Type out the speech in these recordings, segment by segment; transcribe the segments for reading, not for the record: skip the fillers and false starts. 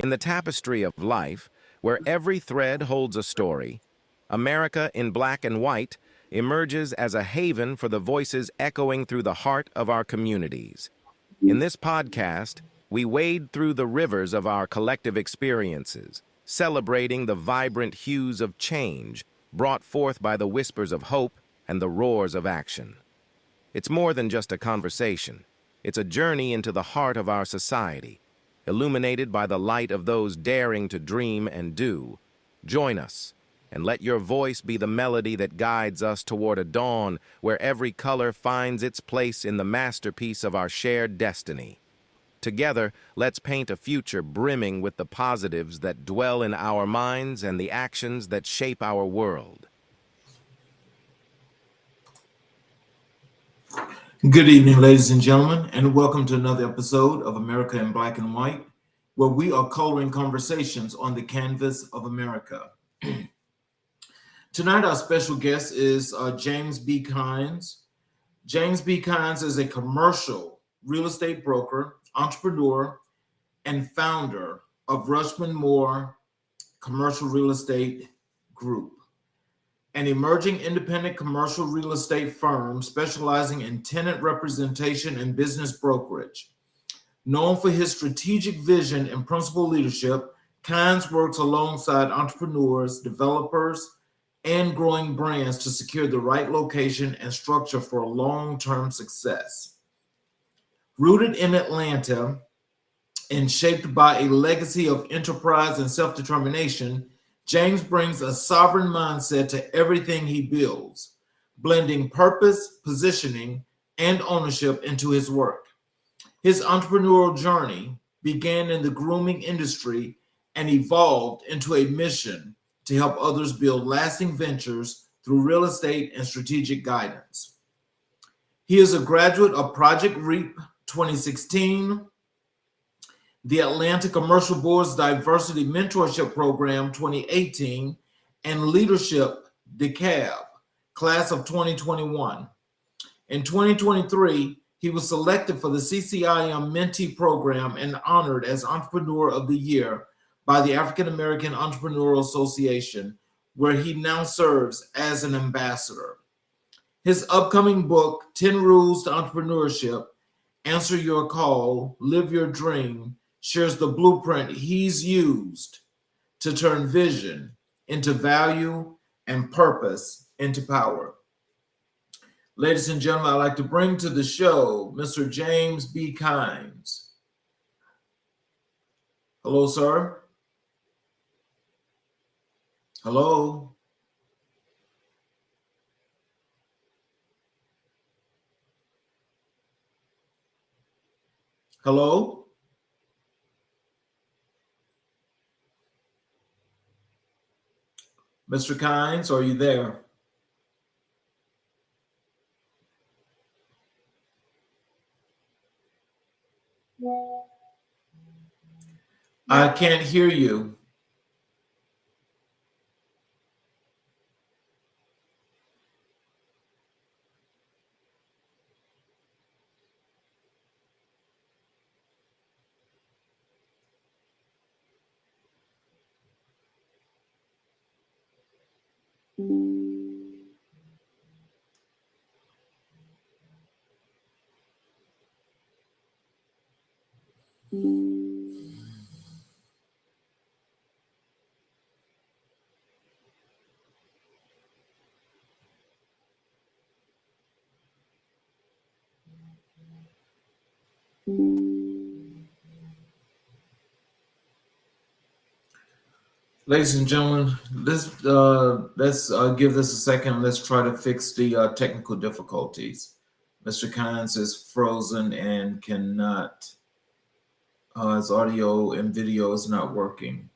In the tapestry of life, where every thread holds a story, America in Black and White emerges as a haven for the voices echoing through the heart of our communities. In this podcast, we wade through the rivers of our collective experiences, celebrating the vibrant hues of change brought forth by the whispers of hope and the roars of action. It's more than just a conversation. It's a journey into the heart of our society, illuminated by the light of those daring to dream and do. Join us, and let your voice be the melody that guides us toward a dawn where every color finds its place in the masterpiece of our shared destiny. Together, let's paint a future brimming with the positives that dwell in our minds and the actions that shape our world. Good evening, ladies and gentlemen, and welcome to another episode of America in Black and White, where we are coloring conversations on the canvas of America. Tonight, our special guest is James B. Kynes. James B. Kynes is a commercial real estate broker, entrepreneur, and founder of Rushman Moore Commercial Real Estate Group, an emerging independent commercial real estate firm specializing in tenant representation and business brokerage. Known for his strategic vision and principal leadership, Kynes works alongside entrepreneurs, developers, and growing brands to secure the right location and structure for long-term success. Rooted in Atlanta and shaped by a legacy of enterprise and self-determination, James brings a sovereign mindset to everything he builds, blending purpose, positioning, and ownership into his work. His entrepreneurial journey began in the grooming industry and evolved into a mission to help others build lasting ventures through real estate and strategic guidance. He is a graduate of Project REAP 2016, the Atlanta Commercial Board's Diversity Mentorship Program 2018, and Leadership DeKalb, class of 2021. In 2023, he was selected for the CCIM Mentee Program and honored as Entrepreneur of the Year by the African American Entrepreneurial Association, where he now serves as an ambassador. His upcoming book, 10 Rules to Entrepreneurship, Answer Your Call, Live Your Dream, shares the blueprint he's used to turn vision into value and purpose into power. Ladies and gentlemen, I'd like to bring to the show Mr. James B. Kynes. Hello, sir. Hello. Hello. Mr. Kynes, are you there? I can't hear you. Ladies and gentlemen, let's give this a second. Let's try to fix the technical difficulties. Mr. Kynes is frozen and cannot, his audio and video is not working.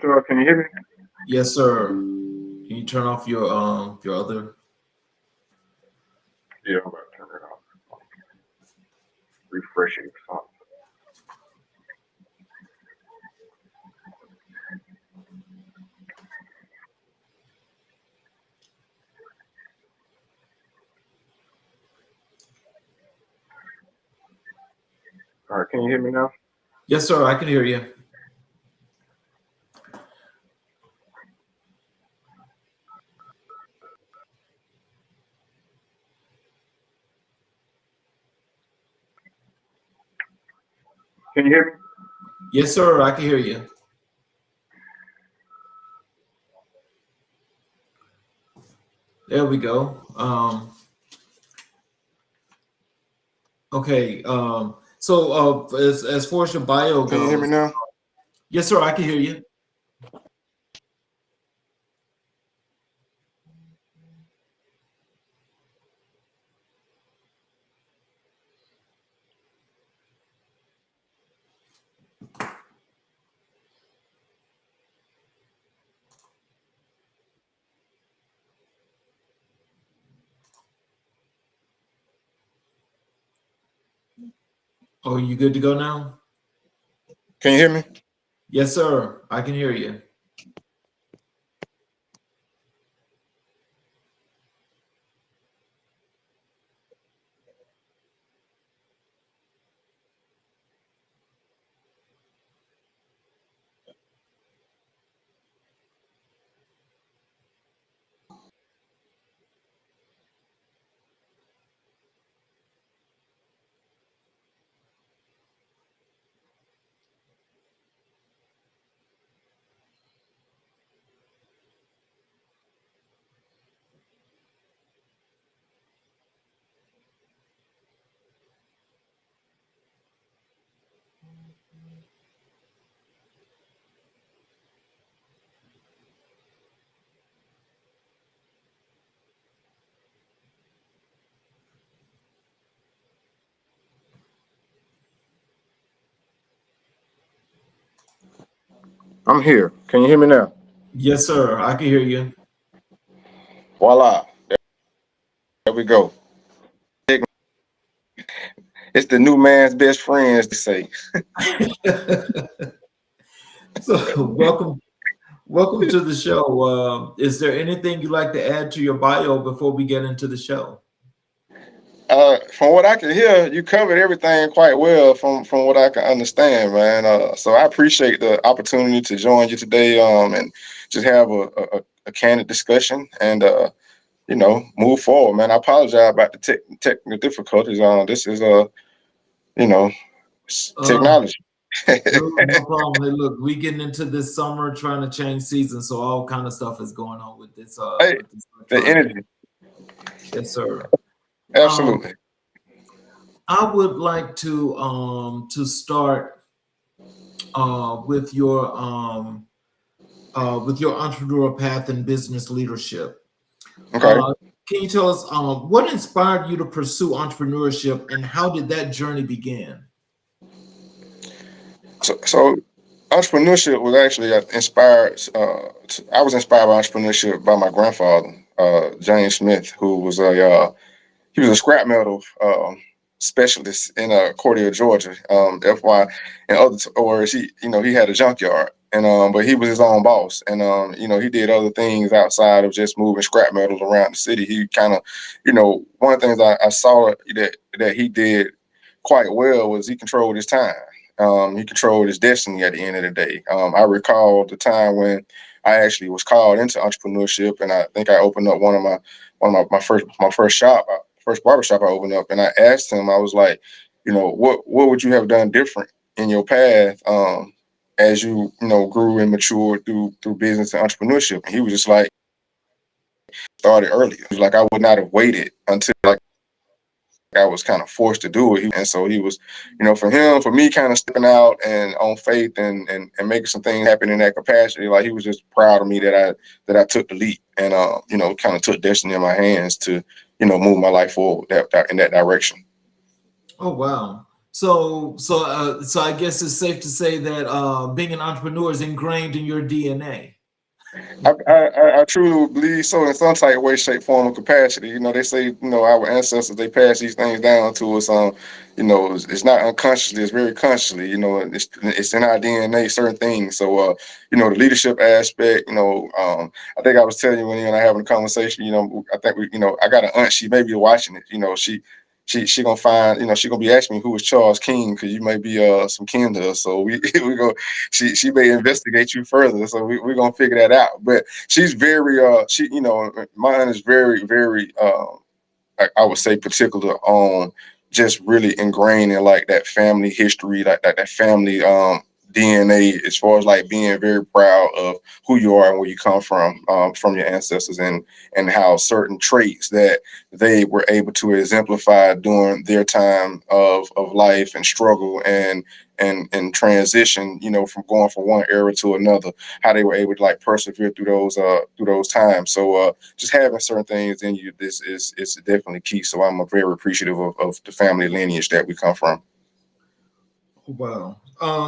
So can you hear me? Yes, sir. Can you turn off your other? Yeah, I'm about to turn it off. Refreshing something. All right, can you hear me now? Yes, sir. I can hear you. Can you hear me? Yes, sir. I can hear you. There we go. Okay. So as far as your bio Can you hear me goes, now? yes, sir. I can hear you. Oh, you good to go now? Can you hear me? Yes, sir. I can hear you. I'm here. Can you hear me now? Yes, sir. I can hear you. Voila. There we go. It's the new man's best friend, as they say. So welcome to the show. Is there anything you'd like to add to your bio before we get into the show? From what I can hear, you covered everything quite well from what I can understand, man. So I appreciate the opportunity to join you today, and just have a candid discussion and move forward, man. I apologize about the technical difficulties. This is you know, Uh, technology. no problem. Hey, look, we getting into this summer, trying to change seasons, so all kind of stuff is going on with this Hey, the electronic. energy, Yes, sir. Um, absolutely. I would like to start with your entrepreneurial path and business leadership. Okay. Uh, can you tell us what inspired you to pursue entrepreneurship and how did that journey begin? So entrepreneurship was actually inspired. I was inspired by entrepreneurship by my grandfather, James Smith, who was he was a scrap metal specialist in Cordia, Georgia. FY, in other words, he had a junkyard, and but he was his own boss, and he did other things outside of just moving scrap metals around the city. He kind of, one of the things I saw that he did quite well was he controlled his time. He controlled his destiny at the end of the day. I recall the time when I actually was called into entrepreneurship, and I think I opened up my first shop, first barbershop I opened up, and I asked him, I was like, what would you have done different in your path, as you grew and matured through business and entrepreneurship? And he was just like, started earlier. He was like, I would not have waited until like I was kind of forced to do it. And so he was, for me, kind of stepping out and on faith and making some things happen in that capacity. Like he was just proud of me that I took the leap and kind of took destiny in my hands to move my life forward in that direction. Oh wow! So I guess it's safe to say that being an entrepreneur is ingrained in your DNA. I truly believe so in some type of way, shape, form, or capacity. They say, our ancestors, they pass these things down to us. It's not unconsciously, it's very consciously. It's in our DNA, certain things. So, the leadership aspect. I think I was telling you when you and I having a conversation. I think I got an aunt. She may be watching it. she gonna find, she gonna be asking me who is Charles King, because you may be some kin to us. So we go, she may investigate you further. So we're gonna figure that out. But she's very my aunt is very, very I would say particular on just really ingrained in like that family history, like that family DNA, as far as like being very proud of who you are and where you come from your ancestors, and how certain traits that they were able to exemplify during their time of life and struggle and transition, from going from one era to another, how they were able to like persevere through those times. So just having certain things in you, this is definitely key. So I'm very appreciative of the family lineage that we come from. Wow.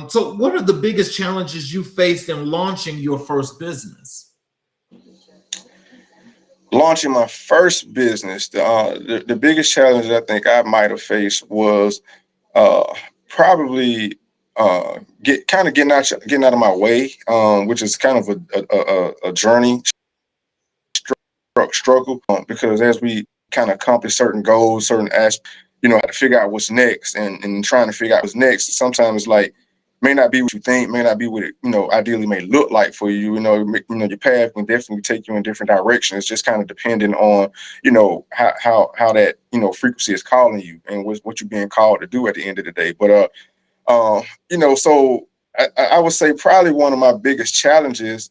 So what are the biggest challenges you faced in launching your first business? Launching my first business, the biggest challenge I think I might have faced was probably getting out of my way, which is kind of a journey struggle, because as we kind of accomplish certain goals, certain aspects, how to figure out what's next, and trying to figure out what's next. Sometimes like may not be what you think, may not be what it ideally may look like for you. Your path can definitely take you in different directions. Just kind of depending on how that frequency is calling you and what you're being called to do at the end of the day. But so I would say probably one of my biggest challenges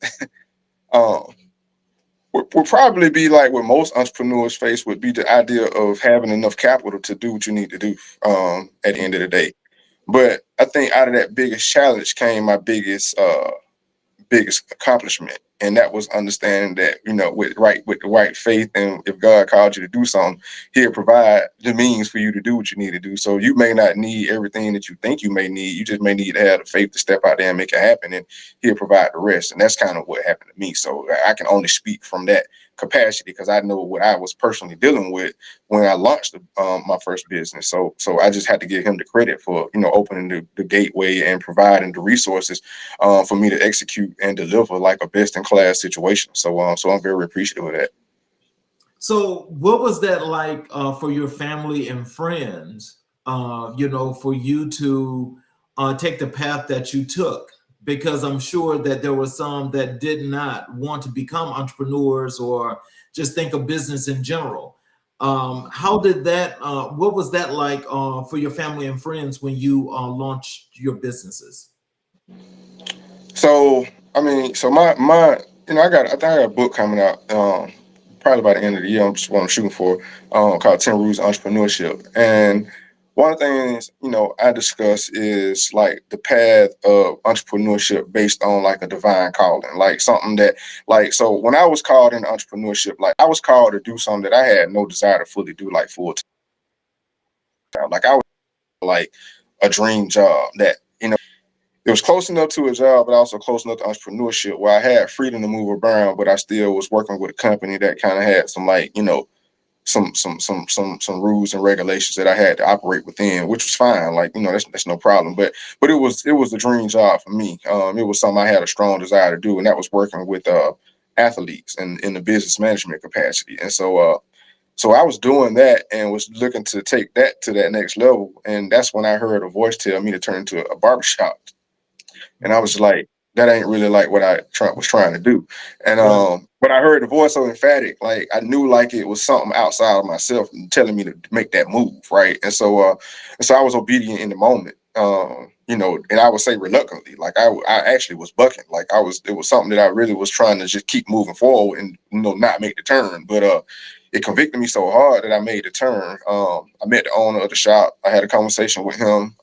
would probably be like what most entrepreneurs face, would be the idea of having enough capital to do what you need to do at the end of the day. But I think out of that biggest challenge came my biggest accomplishment, and that was understanding that with the right faith, and if God called you to do something, He'll provide the means for you to do what you need to do. So you may not need everything that you think you may need. You just may need to have the faith to step out there and make it happen, and He'll provide the rest. And that's kind of what happened to me. So I can only speak from that capacity, because I know what I was personally dealing with when I launched my first business. So I just had to give Him the credit for opening the gateway and providing the resources for me to execute and deliver like a best in class situation. So I'm very appreciative of that. So what was that like for your family and friends, for you to take the path that you took? Because I'm sure that there were some that did not want to become entrepreneurs or just think of business in general. How did that, what was that like for your family and friends when you launched your businesses? So I think I got a book coming out probably by the end of the year. I'm just what I'm shooting for, called 10 Rules of Entrepreneurship. And one of the things I discuss is like the path of entrepreneurship based on like a divine calling, like something that so when I was called into entrepreneurship, like I was called to do something that I had no desire to fully do like full time. Like I was like a dream job that it was close enough to a job, but also close enough to entrepreneurship, where I had freedom to move around, but I still was working with a company that kind of had some some rules and regulations that I had to operate within, which was fine. Like that's no problem. But it was the dream job for me. It was something I had a strong desire to do, and that was working with athletes and in the business management capacity. And so I was doing that and was looking to take that to that next level. And that's when I heard a voice tell me to turn into a barbershop. And I was like, that ain't really like what I was trying to do. And when I heard the voice so emphatic, like I knew like it was something outside of myself telling me to make that move, right? And so I was obedient in the moment, and I would say reluctantly, like I actually was bucking, like it was something that I really was trying to just keep moving forward and not make the turn, but it convicted me so hard that I made the turn. I met the owner of the shop. I had a conversation with him.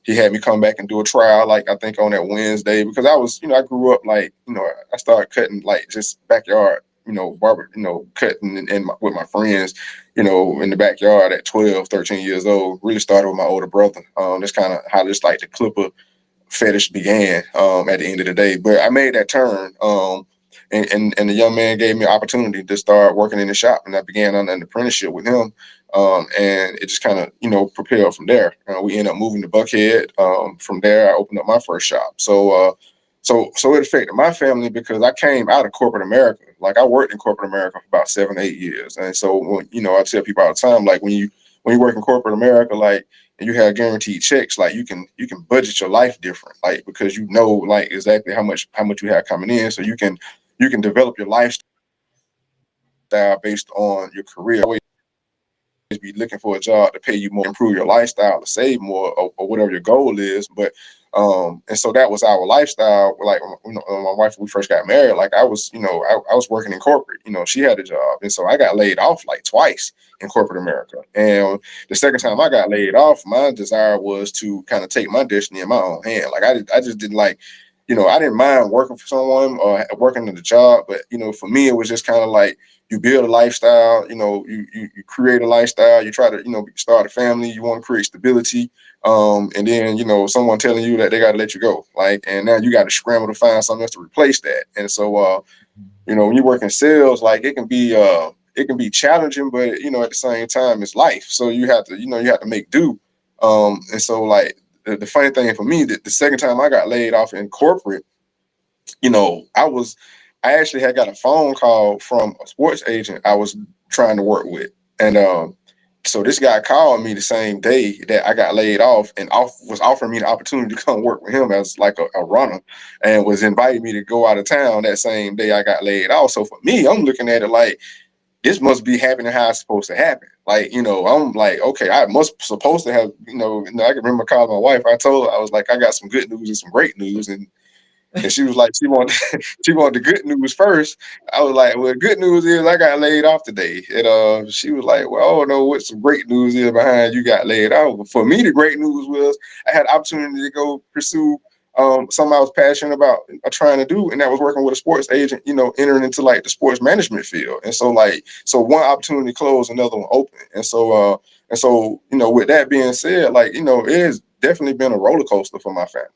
He had me come back and do a trial, like I think on that Wednesday, because I was, I grew up like, I started cutting like just backyard, barber, cutting with my friends, in the backyard at 12, 13 years old. Really started with my older brother. That's kind of how this like the clipper fetish began at the end of the day. But I made that turn. And the young man gave me an opportunity to start working in the shop, and I began on an apprenticeship with him. And it just kind of, propelled from there. We ended up moving to Buckhead. From there, I opened up my first shop. So it affected my family because I came out of corporate America. Like I worked in corporate America for about 7, 8 years. And so, I tell people all the time, like when when you work in corporate America, like, and you have guaranteed checks, like you can budget your life different, like, because you know like exactly how much you have coming in, so you can develop your lifestyle based on your career. Always be looking for a job to pay you more, improve your lifestyle, to save more, or whatever your goal is. But and so that was our lifestyle. Like, you know, my wife, when we first got married, like I was, you know, I was working in corporate. You know, she had a job, and so I got laid off like twice in corporate America. And the second time I got laid off, my desire was to kind of take my destiny in my own hand. Like I just didn't like, you know, I didn't mind working for someone or working in the job, but you know, for me, it was just kind of like, you build a lifestyle, you know, you create a lifestyle, you try to, you know, start a family, you want to create stability. And then, you know, someone telling you that they got to let you go, like, and now you got to scramble to find something else to replace that. And so, you know, when you work in sales, like it can be challenging, but you know, at the same time, it's life. So you have to, you know, you have to make do. And so like the funny thing for me, that the second time I got laid off in corporate, you know, I actually had got a phone call from a sports agent I was trying to work with. And so this guy called me the same day that I got laid off and was offering me the opportunity to come work with him as like a runner, and was inviting me to go out of town that same day I got laid off. So for me, I'm looking at it like, this must be happening how it's supposed to happen. Like, you know, I'm like, okay, I must supposed to have, you know, I can remember calling my wife. I told her, I was like, I got some good news and some great news. And she was like, she wanted she wanted the good news first. I was like, well, the good news is I got laid off today. And she was like, well, I don't know what some great news is behind you got laid off. But for me, the great news was I had the opportunity to go pursue something I was passionate about trying to do, and that was working with a sports agent, you know, entering into like the sports management field. And so like, so one opportunity closed, another one open. And so, you know, with that being said, like, you know, it has definitely been a roller coaster for my family.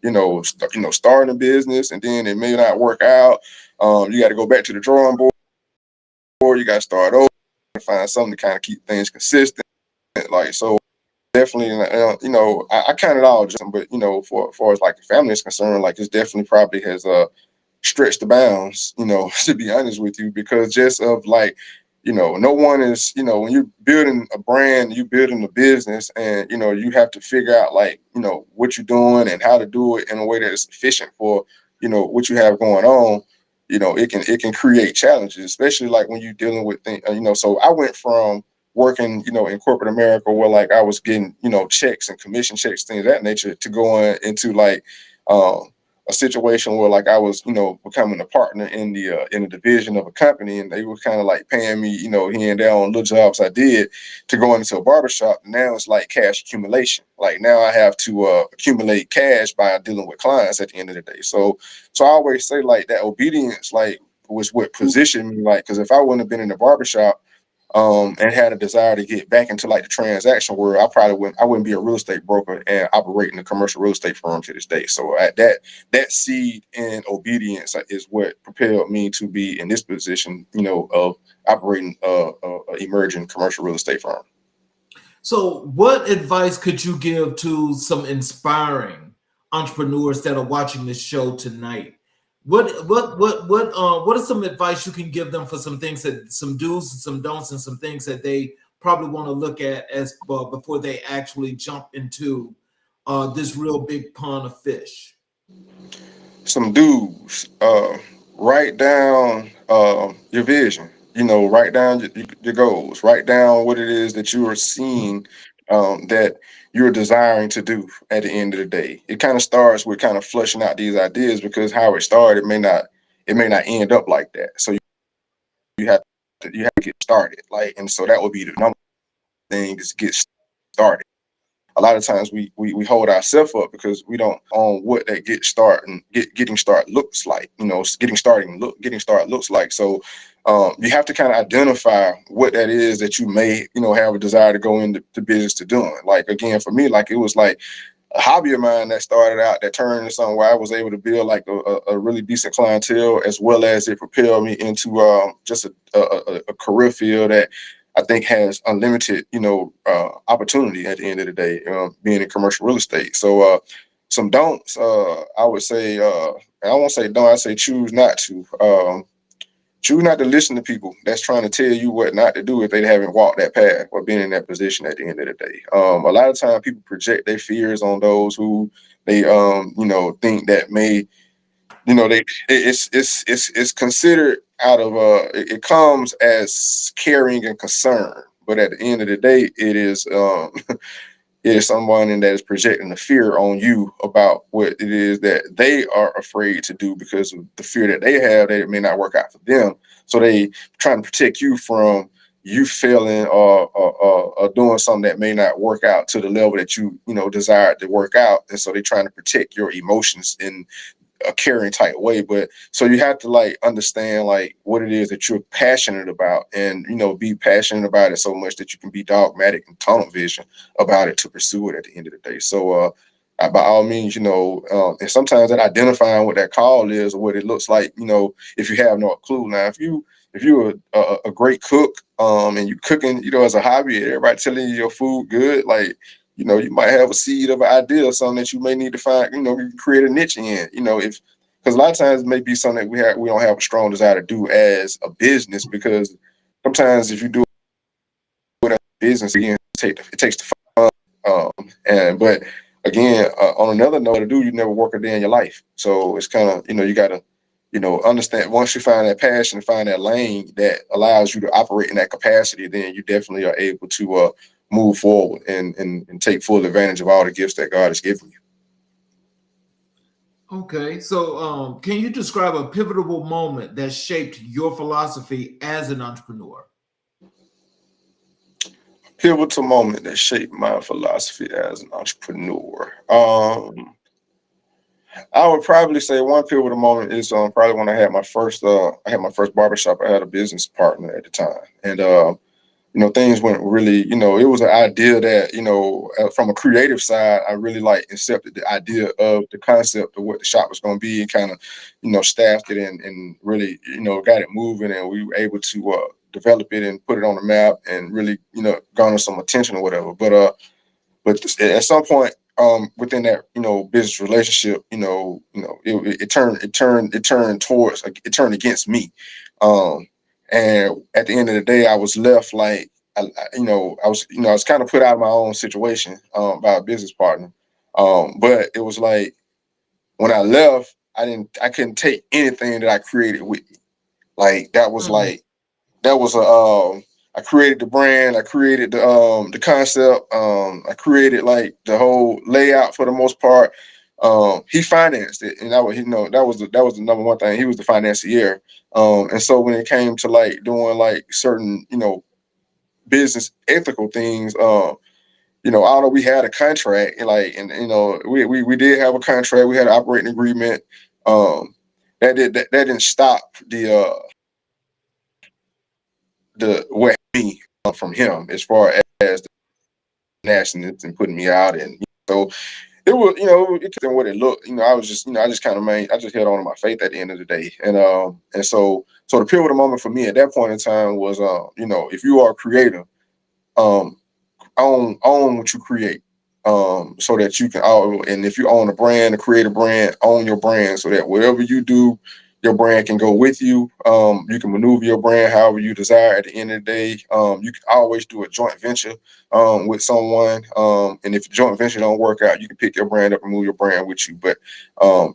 You know, starting a business and then it may not work out. You got to go back to the drawing board. You got to start over and find something to kind of keep things consistent. Like, so definitely, you know, I count it all, just, but you know, for as far as like the family is concerned, like it's definitely probably has stretch the bounds, you know, to be honest with you, because just of like, you know, no one is, you know, when you're building a brand, you building a business, and you know, you have to figure out like, you know, what you're doing and how to do it in a way that is efficient for, you know, what you have going on. You know, it can create challenges, especially like when you're dealing with things, you know. So I went from working, you know, in corporate America where like I was getting, you know, checks and commission checks, things of that nature, to going into like a situation where like I was, you know, becoming a partner in the division of a company, and they were kind of like paying me, you know, here and there on little jobs I did, to go into a barbershop. Now it's like cash accumulation. Like now I have to accumulate cash by dealing with clients at the end of the day. So I always say like that obedience like was what positioned me, like, because if I wouldn't have been in the barbershop and had a desire to get back into like the transaction world, I wouldn't be a real estate broker and operating a commercial real estate firm to this day. So at that seed in obedience is what propelled me to be in this position, you know, of operating a emerging commercial real estate firm. So, what advice could you give to some inspiring entrepreneurs that are watching this show tonight? What are some advice you can give them for some things, that some do's and some don'ts, and some things that they probably want to look at as before they actually jump into this real big pond of fish? Some dudes, write down your vision. You know, write down your goals. Write down what it is that you are seeing, that you're desiring to do at the end of the day. It kind of starts with kind of flushing out these ideas, because how it started it may not end up like that. So you have to get started. Like, and so that would be the number thing, is get started. A lot of times we hold ourselves up because we don't own what that getting started looks like. You know, getting started looks like. So you have to kind of identify what that is that you may, you know, have a desire to go into the business to doing. Like, again, for me, like it was like a hobby of mine that started out, that turned into something where I was able to build like a really decent clientele, as well as it propelled me into just a career field that I think has unlimited, you know, opportunity at the end of the day, being in commercial real estate. So some don'ts, I would say, I won't say don't, I say choose not to. choose not to listen to people that's trying to tell you what not to do if they haven't walked that path or been in that position at the end of the day. A lot of time people project their fears on those who they think that may, it's considered out of it comes as caring and concern, but at the end of the day it is it is someone that is projecting the fear on you about what it is that they are afraid to do because of the fear that they have that it may not work out for them. So they trying to protect you from you failing or doing something that may not work out to the level that you desire to work out. And so they're trying to protect your emotions in a caring type way. But so you have to like understand like what it is that you're passionate about, and be passionate about it so much that you can be dogmatic and tunnel vision about it to pursue it at the end of the day. So by all means, and sometimes that identifying what that call is or what it looks like, if you have no clue. Now if you're a great cook and you cooking as a hobby and everybody telling you your food good, like you might have a seed of an idea or something that you may need to find, create a niche in, if because a lot of times it may be something that we don't have a strong desire to do as a business, because sometimes if you do it as a business, again, it takes the fun. But again, on another note, to do, you never work a day in your life. So it's kind of, you got to, understand once you find that passion, find that lane that allows you to operate in that capacity, then you definitely are able to move forward and take full advantage of all the gifts that God has given you. Okay, so can you describe a pivotal moment that shaped your philosophy as an entrepreneur? Pivotal moment that shaped my philosophy as an entrepreneur. I would probably say one pivotal moment is probably when I had my first barbershop. I had a business partner at the time, and things went really, it was an idea that, from a creative side, I really like accepted the idea of the concept of what the shop was going to be, and kind of, staffed it and really, got it moving, and we were able to develop it and put it on the map and really, garner some attention or whatever. But at some point, within that, business relationship, it turned against me. And at the end of the day, I was left like, I was kind of put out of my own situation by a business partner. But it was like when I left, I couldn't take anything that I created with me. Like that was like that was I created the brand, I created the concept, I created like the whole layout for the most part. He financed it, and that was that was the number one thing. He was the financier. And so when it came to like doing like certain business ethical things, although we had a contract, we did have a contract, we had an operating agreement. That didn't stop the what me from him as far as the nationals and putting me out, and so it was, it wasn't what it looked. I was just, I just kind of I just held on to my faith at the end of the day, and so the pivotal moment for me at that point in time was, if you are a creator, own what you create, so that you can and if you own a brand, a creative brand, own your brand, so that whatever you do, your brand can go with you. You can maneuver your brand however you desire. At the end of the day, you can always do a joint venture with someone, and if the joint venture don't work out, you can pick your brand up and move your brand with you. But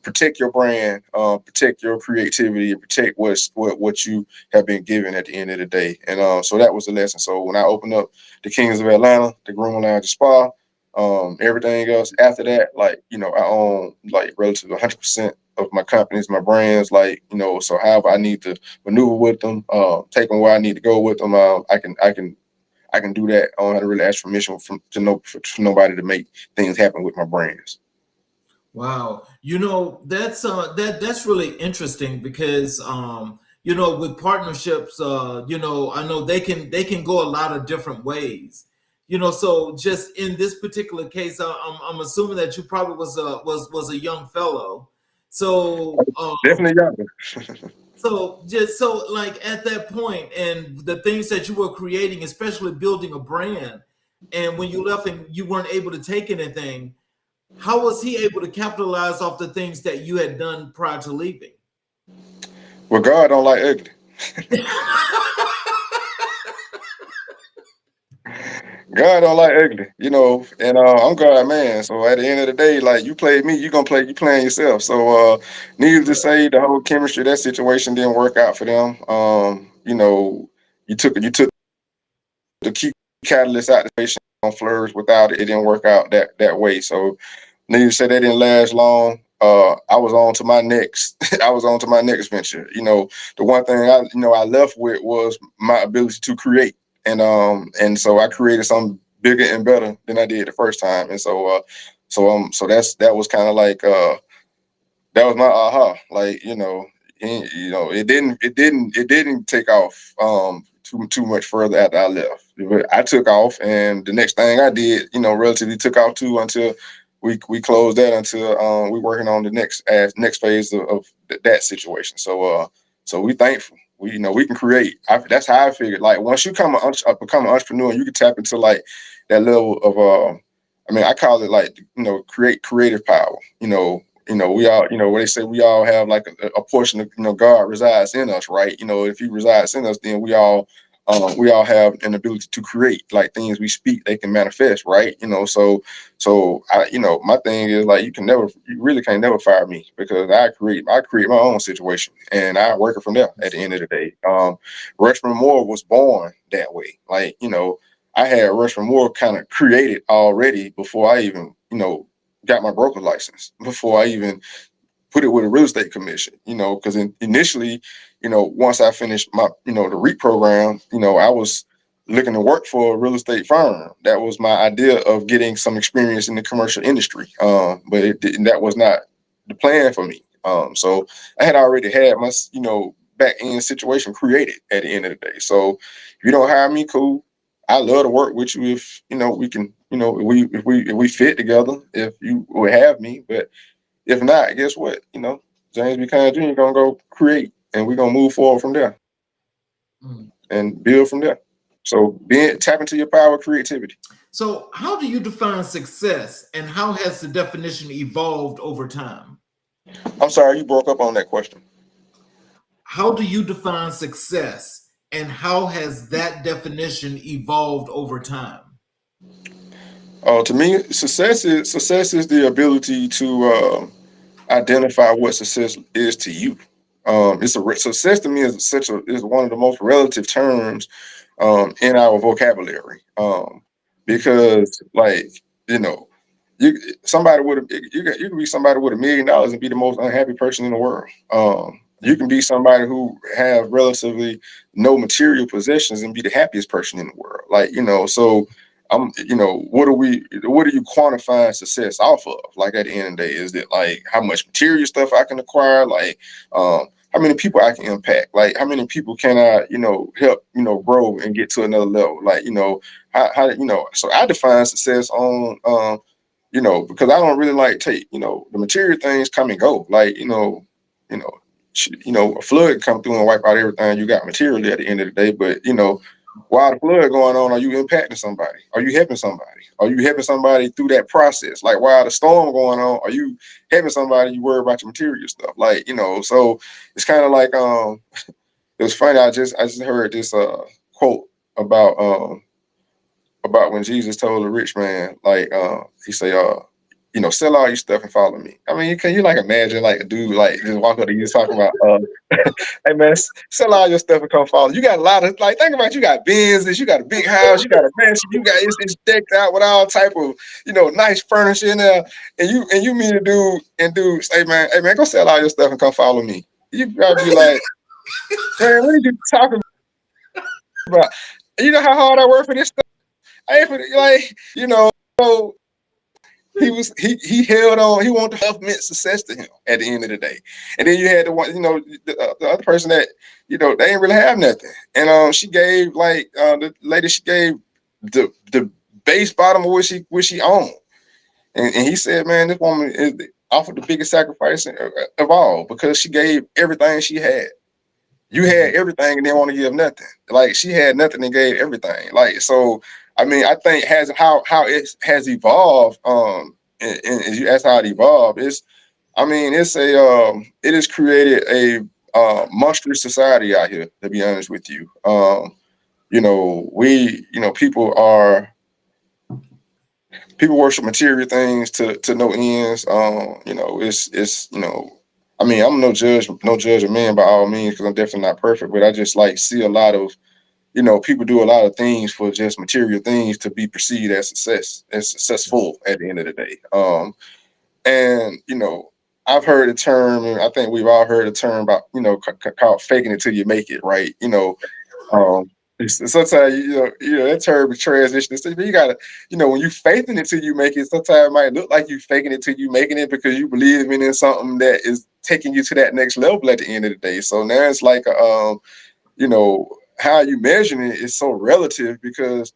protect your brand, protect your creativity, and protect what you have been given at the end of the day. And so that was the lesson. So when I opened up the Kings of Atlanta, the Groom Lounge Spa, everything else after that, like, I own like relatively 100% of my companies, my brands, like, so however I need to maneuver with them, take them where I need to go with them, I can do that. I don't have to really ask permission for nobody to make things happen with my brands. Wow, that's really interesting because with partnerships, I know they can go a lot of different ways. So just in this particular case, I'm assuming that you probably was a young fellow. So Definitely got so like at that point and the things that you were creating, especially building a brand, and when you left and you weren't able to take anything, how was he able to capitalize off the things that you had done prior to leaving? Well, God don't like ugly. God don't like ugly, and I'm God man. So at the end of the day, like you played me, you playing yourself. So needless to say, the whole chemistry, that situation didn't work out for them. You took the key catalyst out the situation on flourish. Without it, it didn't work out that way. So needless to say, that didn't last long. I was on to my next. I was on to my next venture. The one thing I left with was my ability to create, and so I created something bigger and better than I did the first time. And so that was kind of like that was my aha. Like it didn't take off too much further after I left. But I took off, and the next thing I did, relatively took off too until we closed that until we're working on the next phase of that situation. So we thankful. We can create. That's how I figured. Like once you become an entrepreneur, you can tap into like that level of I call it like creative power. We all, what they say, we all have like a portion of, God resides in us, right? If He resides in us, then we all have an ability to create. Like things we speak, they can manifest, right? So my thing is like you really can't never fire me, because I create my own situation, and I work it from there. At the end of the day, Rushmore Moore was born that way. Like I had Rushmore Moore kind of created already before I even got my broker license, before I even put it with a real estate commission, because initially, once I finished my, the REIT program, I was looking to work for a real estate firm. That was my idea of getting some experience in the commercial industry. But that was not the plan for me. So I had already had my, back end situation created at the end of the day. So if you don't hire me, cool. I love to work with you if we can, if we fit together, if you would have me. But if not, guess what? James B. Kynes Jr. gonna go create, and we're gonna move forward from there and build from there. So tap into your power of creativity. So how do you define success, and how has the definition evolved over time? I'm sorry, you broke up on that question. How do you define success, and how has that definition evolved over time? To me, success is the ability to identify what success is to you. Success to me is one of the most relative terms in our vocabulary, because like you know you somebody with you can be somebody with $1 million and be the most unhappy person in the world. You can be somebody who have relatively no material possessions and be the happiest person in the world. Like so what are you quantifying success off of? Like at the end of the day, is it like how much material stuff I can acquire? Like how many people I can impact? Like how many people can I help grow and get to another level? Like how so I define success on because I don't really like take the material things come and go. Like you know a flood come through and wipe out everything you got materially at the end of the day. But while the flood going on, are you impacting somebody? Are you helping somebody? Are you helping somebody through that process? Like while the storm going on, are you helping somebody? You worry about your material stuff, like So it's kind of like it was funny. I just heard this quote about when Jesus told the rich man, like he say, sell all your stuff and follow me. I mean, can you like imagine like a dude like just walk up to you talking about hey man, sell all your stuff and come follow. You got a lot of like think about you got Benzes, you got a big house, you got a mansion, it's decked out with all type of nice furniture in there, and you meet a dude and dude say, hey man, go sell all your stuff and come follow me. You gotta be like, man, what are you talking about? You know how hard I work for this stuff? I ain't for like so he held on. He wanted to have meant success to him at the end of the day. And then you had the one, the other person that, they didn't really have nothing. And she gave the lady, she gave the base bottom of what she owned. And he said, man, this woman is offered the biggest sacrifice of all, because she gave everything she had. You had everything and didn't want to give nothing. Like she had nothing and gave everything. Like so. I mean, I think how it has evolved. And as you ask how it evolved, it has created monstrous society out here, to be honest with you. People worship material things to no ends. I mean, I'm no judge of men by all means, because I'm definitely not perfect, but I just like see a lot of, people do a lot of things for just material things to be perceived as successful at the end of the day. And I've heard a term, and I think we've all heard a term about, called faking it till you make it, right? Um, sometimes that term is transition. So you gotta, when you faking it till you make it, sometimes it might look like you faking it till you making it because you believe in something that is taking you to that next level at the end of the day. So now it's like, how you measuring it is so relative, because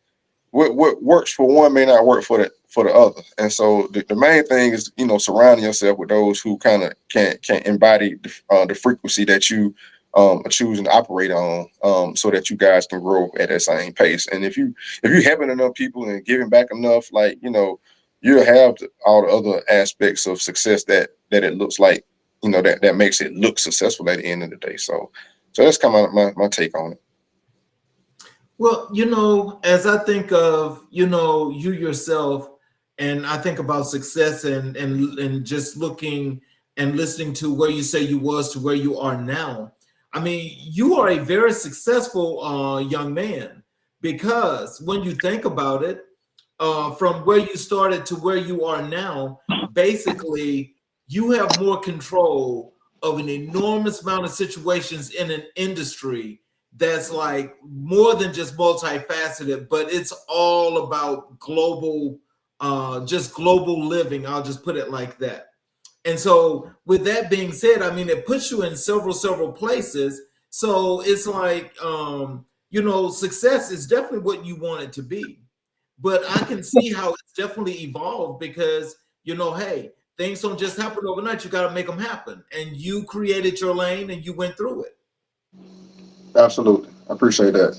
what works for one may not work for the other. And so the main thing is, surrounding yourself with those who kind of can embody the frequency that you are choosing to operate on, so that you guys can grow at that same pace. And if you helping enough people and giving back enough, like, you'll have all the other aspects of success that it looks like, that makes it look successful at the end of the day. So that's kind of my take on it. Well, as I think of, you yourself, and I think about success and just looking and listening to where you say you was to where you are now. I mean, you are a very successful young man, because when you think about it, from where you started to where you are now, basically you have more control of an enormous amount of situations in an industry that's like more than just multifaceted, but it's all about global, just global living. I'll just put it like that. And so, with that being said, I mean, it puts you in several places. So it's like, success is definitely what you want it to be. But I can see how it's definitely evolved, because, hey, things don't just happen overnight. You got to make them happen. And you created your lane and you went through it. Absolutely, I appreciate that.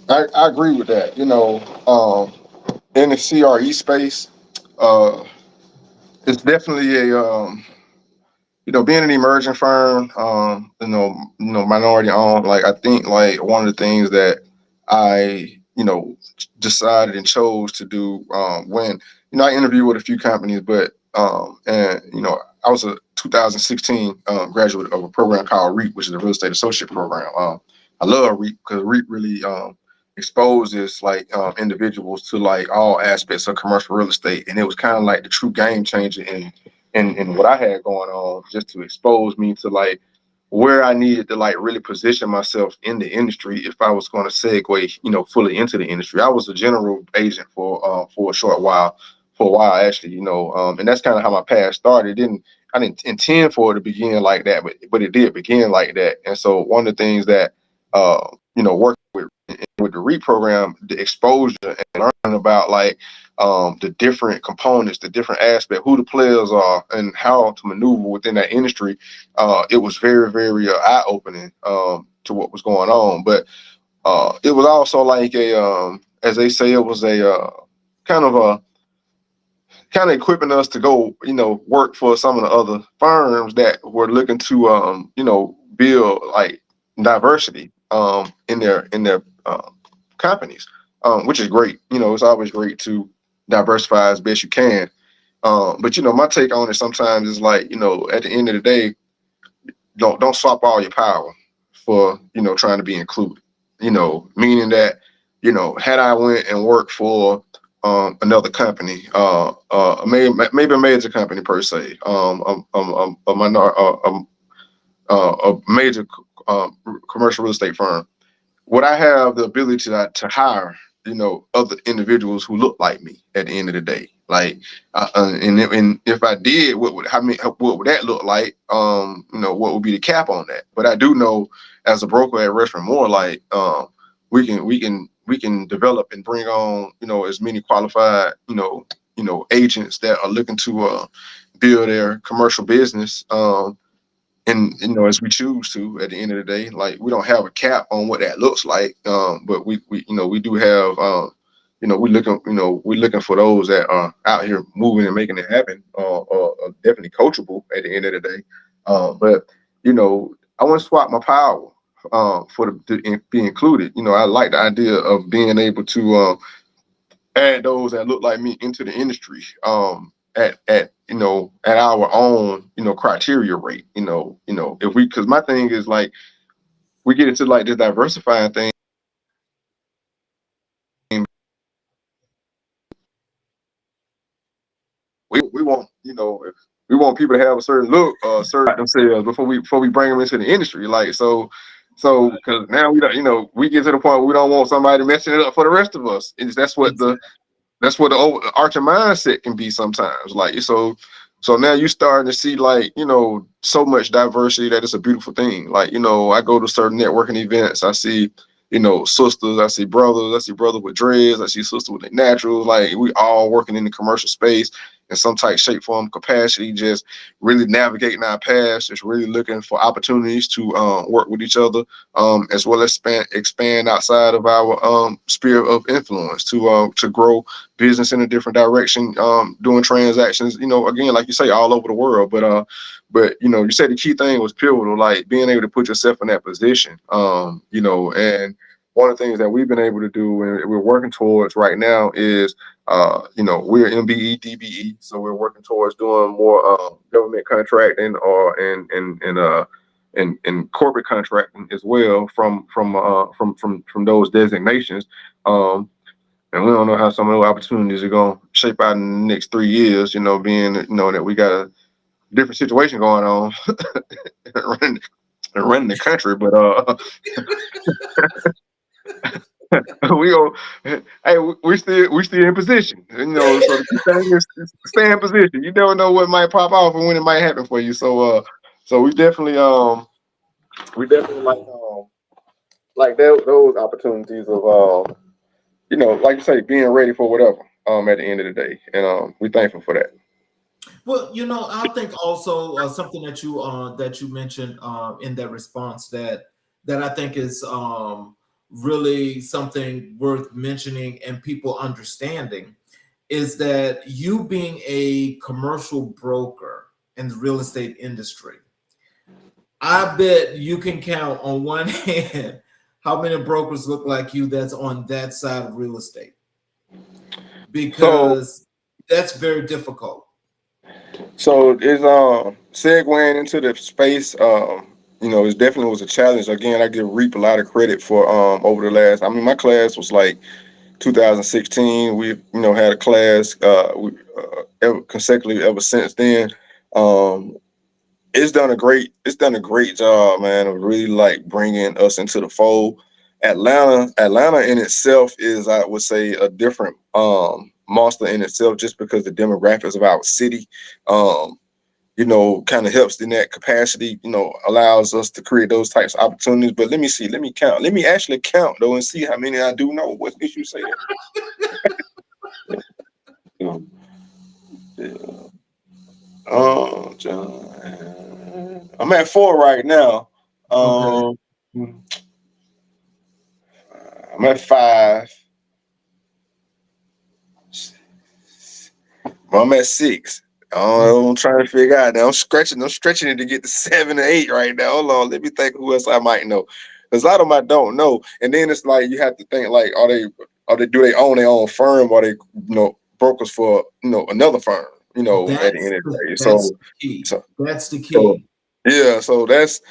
I agree with that. In the CRE space, uh, it's definitely a being an emerging firm, minority owned. Like, I think, like, one of the things that I decided and chose to do, when I interviewed with a few companies, but and I was a 2016 graduate of a program called REAP, which is a real estate associate program. I love REAP because REAP really exposes, like, individuals to, like, all aspects of commercial real estate, and it was kind of like the true game changer in what I had going on, just to expose me to, like, where I needed to, like, really position myself in the industry if I was going to segue, fully into the industry. I was a general agent for a short while, actually, and that's kind of how my path started. I didn't intend for it to begin like that, but it did begin like that. And so one of the things that working with the REIT program, the exposure and learning about, like, the different components, the different aspects, who the players are, and how to maneuver within that industry. It was very, very eye opening to what was going on. But it was also like as they say, it was a kind of equipping us to go, work for some of the other firms that were looking to, build, like, diversity in their companies, which is great. It's always great to diversify as best you can. But my take on it sometimes is like, at the end of the day, don't swap all your power for, trying to be included. Meaning that, had I went and worked for another company, maybe a major company per se, a major commercial real estate firm, would I have the ability to hire, other individuals who look like me at the end of the day? Like, and if I did, what would that look like? What would be the cap on that? But I do know, as a broker at Rushmore Moore, like, we can develop and bring on, as many qualified, agents that are looking to build their commercial business. And as we choose to, at the end of the day, like, we don't have a cap on what that looks like, but we do have, we're looking for those that are out here moving and making it happen, definitely coachable at the end of the day. But I want to swap my power for to be included. You know, I like the idea of being able to add those that look like me into the industry at you know, at our own, you know, criteria rate. You know, if we, because my thing is like we get into like this diversifying thing. We want, you know, if we want people to have a certain look, certain themselves before we bring them into the industry. Like so because now we don't, you know, we get to the point where we don't want somebody messing it up for the rest of us. That's what the overarching mindset can be sometimes. Like so now you starting to see like, you know, so much diversity that it's a beautiful thing. Like, you know, I go to certain networking events, I see, you know, sisters, I see brothers with dreads, I see sisters with their naturals. Like we all working in the commercial space in some type, shape, form, capacity, just really navigating our paths, just really looking for opportunities to work with each other, as well as expand outside of our sphere of influence to grow business in a different direction, doing transactions, you know, again, like you say, all over the world. But you know, you said the key thing was pivotal, like being able to put yourself in that position, you know, and one of the things that we've been able to do and we're working towards right now is, you know, we're MBE, DBE, so we're working towards doing more government contracting or and corporate contracting as well from those designations. And we don't know how some of those opportunities are going to shape out in the next 3 years, you know, being, you know, that we got a different situation going on running the country. But we all, hey, we still in position, you know. So the key thing is stay in position. You never know what might pop off and when it might happen for you. So we definitely like those opportunities of you know, like you say, being ready for whatever at the end of the day, and we're thankful for that. Well, you know, I think also something that you mentioned in that response that I think is really something worth mentioning and people understanding is that you being a commercial broker in the real estate industry, I bet you can count on one hand how many brokers look like you that's on that side of real estate, So because that's very difficult. so it's segueing into the space. You know, it definitely was a challenge. Again, I give Reap a lot of credit for over the last. I mean, my class was like 2016. We, you know, had a class consecutively ever since then. Um, it's done a great job, man, of really like bringing us into the fold. Atlanta in itself is, I would say, a different monster in itself, just because the demographics of our city, um, you know, kind of helps in that capacity, you know, allows us to create those types of opportunities. But let me see, let me count, let me actually count though and see how many I do know. What did you say? John, I'm at 4 right now. Okay. Um, I'm at 5. I'm at 6. I'm trying to figure out now. I'm stretching it to get to 7 or 8 right now. Hold on, let me think who else I might know. Because a lot of them I don't know. And then it's like you have to think like, do they own their own firm, or they, you know, brokers for, you know, another firm, you know, at the end of the day. That's So the key. so That's the so key. yeah, so that's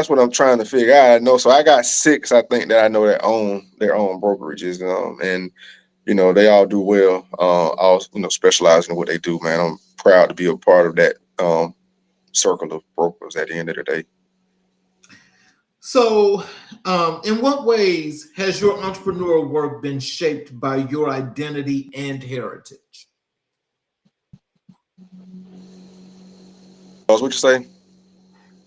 what I'm trying to figure out. I know, so I got 6, I think, that I know that own their own brokerages, and you know, they all do well. All, you know, specializing in what they do, man. I'm proud to be a part of that circle of brokers at the end of the day. So, in what ways has your entrepreneurial work been shaped by your identity and heritage? What you say?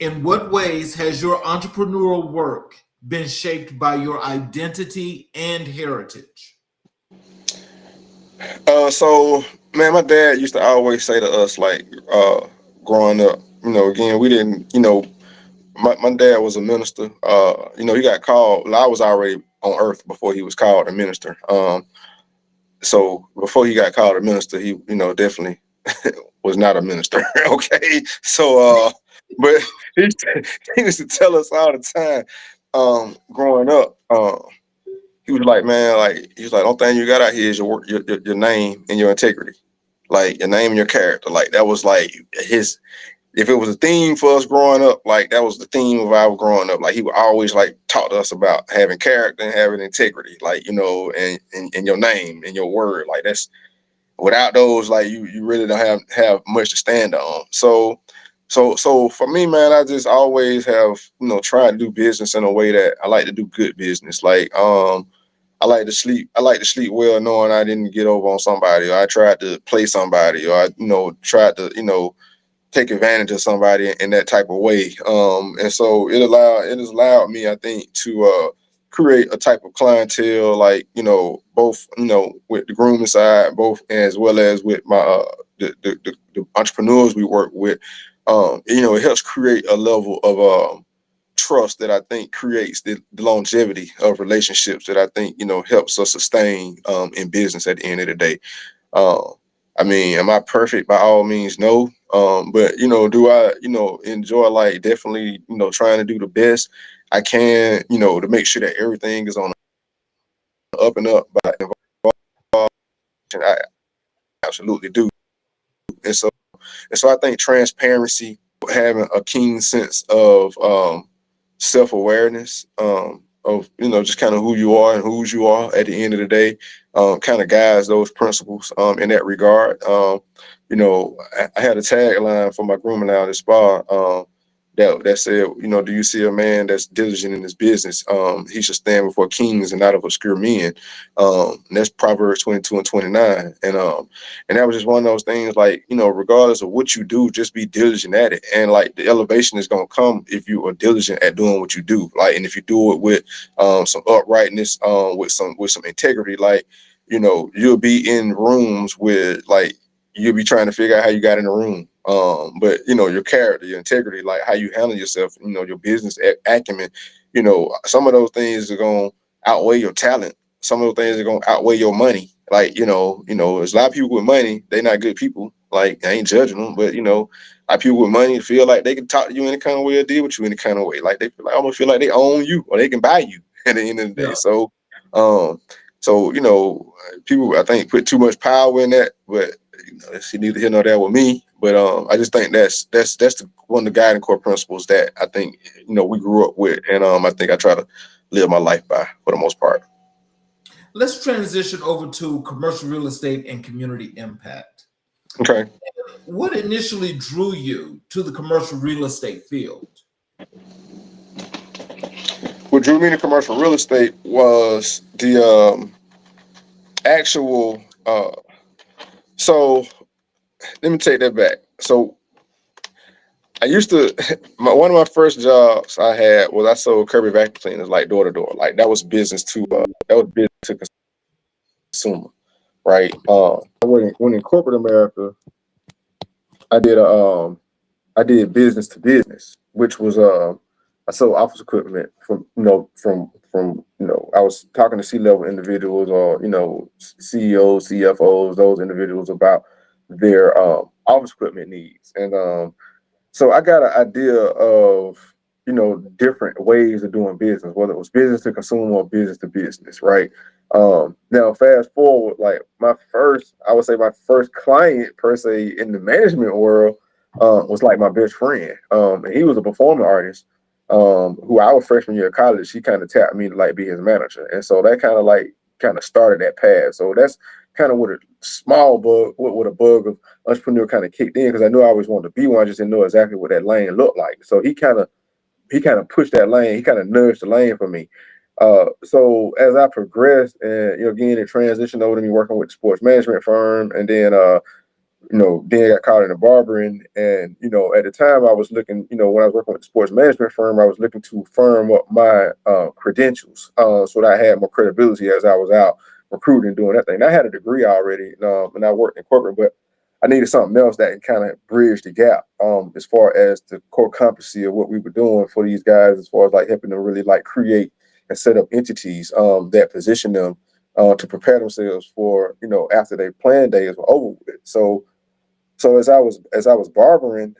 In what ways has your entrepreneurial work been shaped by your identity and heritage? So man, my dad used to always say to us, like, growing up, you know, again, we didn't, you know, my dad was a minister. You know, he got called. Well, I was already on earth before he was called a minister. So before he got called a minister, he, you know, definitely was not a minister. Okay. But he, he used to tell us all the time, growing up, he was like, man, like, he was like, the only thing you got out here is your name and your integrity, like your name and your character. Like that was like his. If it was a theme for us growing up, like that was the theme of our growing up. Like he would always like talk to us about having character and having integrity, like, you know, and your name and your word. Like that's, without those, like you really don't have much to stand on. So for me, man, I just always have, you know, tried to do business in a way that I like to do good business. Like I like to sleep. I like to sleep well, knowing I didn't get over on somebody, or I tried to play somebody, or I, you know, tried to, you know, take advantage of somebody in that type of way. And so it has allowed me, I think, to create a type of clientele, like, you know, both, you know, with the grooming side, both as well as with my the entrepreneurs we work with. You know, it helps create a level of trust that I think creates the longevity of relationships that I think, you know, helps us sustain in business at the end of the day. Um, I mean, am I perfect? By all means, no. But you know, do I, you know, enjoy, like, definitely, you know, trying to do the best I can, you know, to make sure that everything is on the up and up by involved. I absolutely do. And so I think transparency, having a keen sense of self-awareness, of, you know, just kind of who you are and whose you are at the end of the day, kind of guides those principles in that regard. You know, I had a tagline for my grooming lounge at Spa, that said, you know, do you see a man that's diligent in his business? He should stand before kings and not of obscure men. And that's Proverbs 22 and 29. And that was just one of those things, like, you know, regardless of what you do, just be diligent at it. And like the elevation is gonna come if you are diligent at doing what you do. Like, and if you do it with some uprightness, with some integrity, like, you know, you'll be in rooms with, like, you'll be trying to figure out how you got in the room. But you know, your character, your integrity, like how you handle yourself, you know, your business acumen, you know, some of those things are gonna outweigh your talent. Some of those things are gonna outweigh your money. Like, there's a lot of people with money, they not good people. Like, I ain't judging them, but you know, a lot of people with money feel like they can talk to you any kind of way or deal with you any kind of way. Like they feel like, almost feel like they own you or they can buy you at the end of the day. Yeah. So you know, people, I think, put too much power in that, but you know, it's neither here nor there with me. But I just think that's one of the guiding core principles that I think, you know, we grew up with, and I think I try to live my life by for the most part. Let's transition over to commercial real estate and community impact. Okay. What initially drew you to the commercial real estate field? What drew me to commercial real estate was the actual. So let me take that back. So I used to, one of my first jobs I had was I sold Kirby vacuum cleaners, like door to door. Like that was business to consumer, right? When in corporate America, I did I did business to business, which was I sold office equipment from I was talking to C-level individuals, or CEOs, CFOs, those individuals, about their office equipment needs. And so I got an idea of, different ways of doing business, whether it was business to consumer or business to business, right? Now fast forward, like I would say my first client per se in the management world was like my best friend. And he was a performing artist, who I was freshman year of college. He kind of tapped me to like be his manager. And so that kind of started that path. So that's kind of what a bug of entrepreneur kind of kicked in, because I knew I always wanted to be one. I just didn't know exactly what that lane looked like. So he kind of pushed that lane. He kind of nudged the lane for me. So as I progressed, and again, it transitioned over to me working with the sports management firm, and then then I got caught in the barbering. And at the time I was looking, when I was working with the sports management firm, I was looking to firm up my credentials, so that I had more credibility as I was out recruiting and doing that thing. And I had a degree already, and I worked in corporate, but I needed something else that kind of bridge the gap, as far as the core competency of what we were doing for these guys, as far as like helping them really like create and set up entities that position them to prepare themselves for, after their plan days were over with. So So as I was barbering,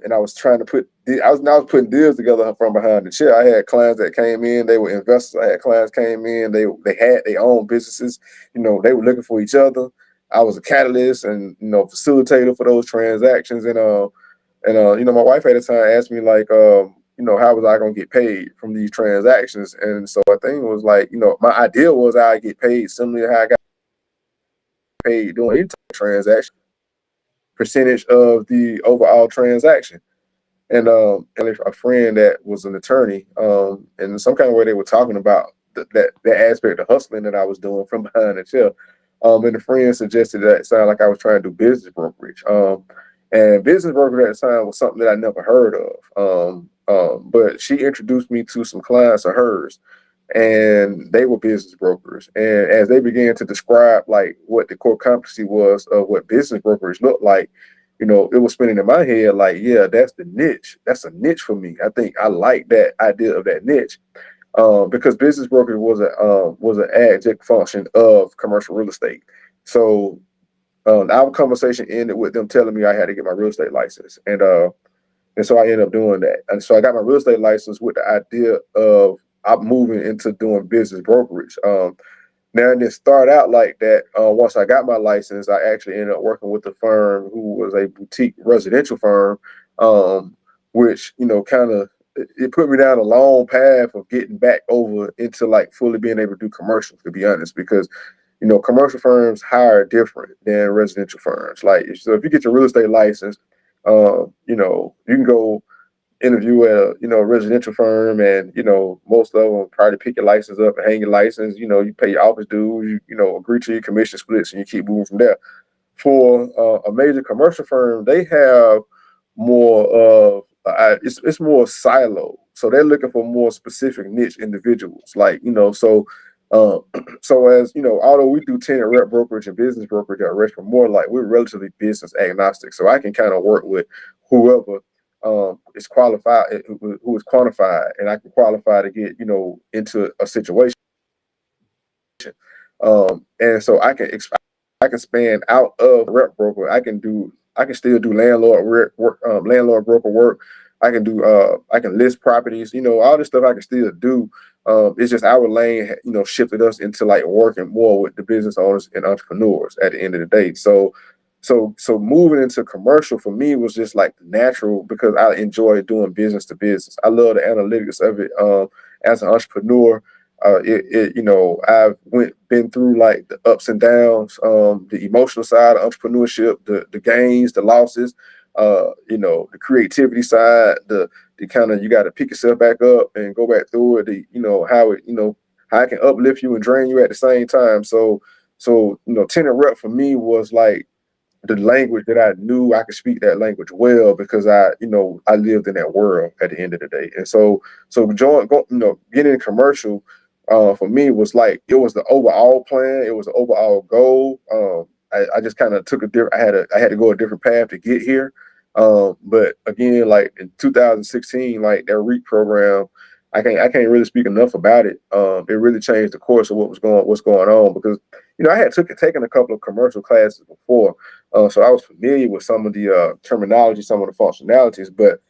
and I was trying to I was putting deals together from behind the chair. I had clients that came in, they were investors. I had clients came in, they had their own businesses. They were looking for each other. I was a catalyst and facilitator for those transactions. And my wife at the time asked me like, how was I gonna get paid from these transactions? And so I think it was like, my idea was I get paid similar to how I got paid doing any type of transaction, percentage of the overall transaction. And a friend that was an attorney, and some kind of way they were talking about that aspect of hustling that I was doing from behind the chair. And the friend suggested that it sounded like I was trying to do business brokerage. And business brokerage at the time was something that I never heard of. But she introduced me to some clients of hers, and they were business brokers. And as they began to describe like what the core competency was of what business brokerage looked like, it was spinning in my head like, yeah, that's the niche. That's a niche for me. I think I like that idea of that niche, because business brokerage was an adjunct function of commercial real estate. So our conversation ended with them telling me I had to get my real estate license, and so I ended up doing that. And so I got my real estate license with the idea of I'm moving into doing business brokerage. Now, it didn't start out like that. Once I got my license, I actually ended up working with a firm who was a boutique residential firm, which, kind of it put me down a long path of getting back over into like fully being able to do commercial, to be honest, because, commercial firms hire different than residential firms. Like, so if you get your real estate license, you can go interview at a residential firm, and most of them probably pick your license up and hang your license. You pay your office dues, agree to your commission splits, and you keep moving from there. For a major commercial firm, they have more of it's more silo, so they're looking for more specific niche individuals, like um, so as although we do tenant rep brokerage and business brokerage at Restaurant More, like we're relatively business agnostic, so I can kind of work with whoever is qualified, who is qualified, and I can qualify to get into a situation. And so I can span out of rep broker. I can still do landlord broker work. I can list properties. All this stuff I can still do. It's just our lane, shifted us into like working more with the business owners and entrepreneurs at the end of the day. So moving into commercial for me was just like natural because I enjoy doing business to business. I love the analytics of it. As an entrepreneur, I've been through like the ups and downs, the emotional side of entrepreneurship, the gains, the losses, the creativity side, the kind of, you got to pick yourself back up and go back through it. How it can uplift you and drain you at the same time. So tenant rep for me was like the language that I knew I could speak that language well because I lived in that world at the end of the day. And getting in commercial for me was like, it was the overall plan. It was the overall goal. I just kind of took a different, I had to go a different path to get here. But again, like in 2016, like their REAP program, I can't really speak enough about it. It really changed the course of what's going on because I had taken a couple of commercial classes before, so I was familiar with some of the terminology, some of the functionalities. But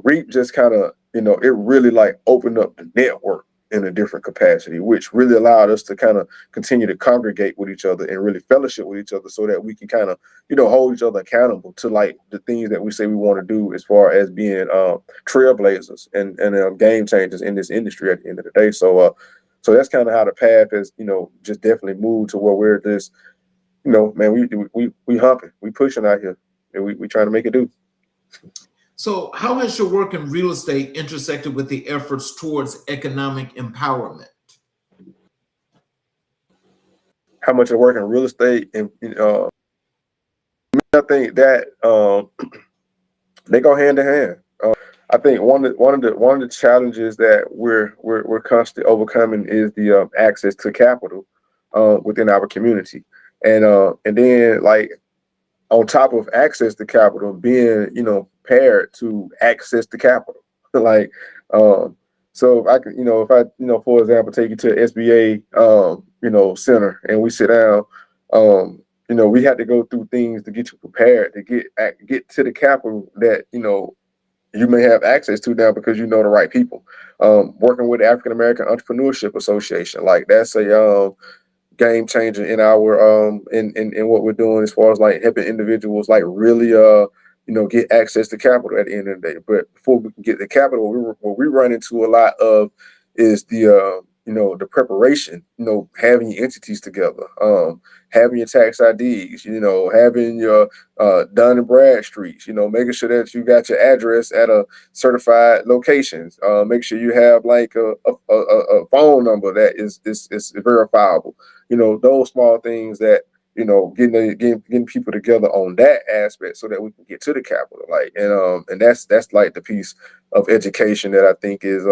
REAP just kind of it really like opened up the network in a different capacity, which really allowed us to kind of continue to congregate with each other and really fellowship with each other so that we can kind of, hold each other accountable to like the things that we say we want to do as far as being trailblazers and game changers in this industry at the end of the day. So that's kind of how the path has, just definitely moved to where we're just, man, we humping, we pushing out here, and we trying to make it do. So, how has your work in real estate intersected with the efforts towards economic empowerment? How much I work in real estate, and I think that they go hand in hand. I think one of the challenges that we're constantly overcoming is the access to capital within our community, and then like on top of access to capital, being paired to access to capital, like so if I could if I for example take you to SBA center and we sit down, we had to go through things to get you prepared to get to the capital that you may have access to now because you know the right people. Working with the African American Entrepreneurship Association, like that's a game changer in our in what we're doing as far as like helping individuals like really get access to capital at the end of the day. But before we can get the capital, what we run into a lot of is the preparation, having your entities together, having your tax IDs, having your Dun and Bradstreets, making sure that you got your address at a certified locations. Make sure you have like a phone number that is verifiable. Those small things that getting people together on that aspect so that we can get to the capital. Like and that's like the piece of education that I think is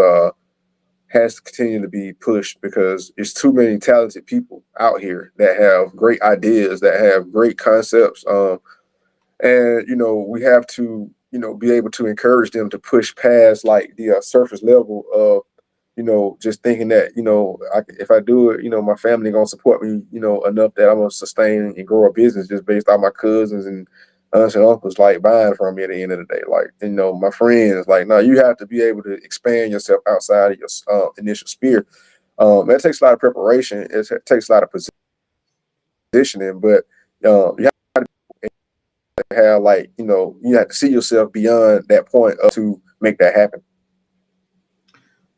has to continue to be pushed because there's too many talented people out here that have great ideas, that have great concepts. And we have to be able to encourage them to push past like the surface level of just thinking that if I do it, my family gonna support me, enough that I'm gonna sustain and grow a business just based on my cousins and aunts and uncles like buying from me at the end of the day. Like my friends, like no, you have to be able to expand yourself outside of your initial sphere. That takes a lot of preparation. It takes a lot of positioning, but you have like you have to see yourself beyond that point to make that happen.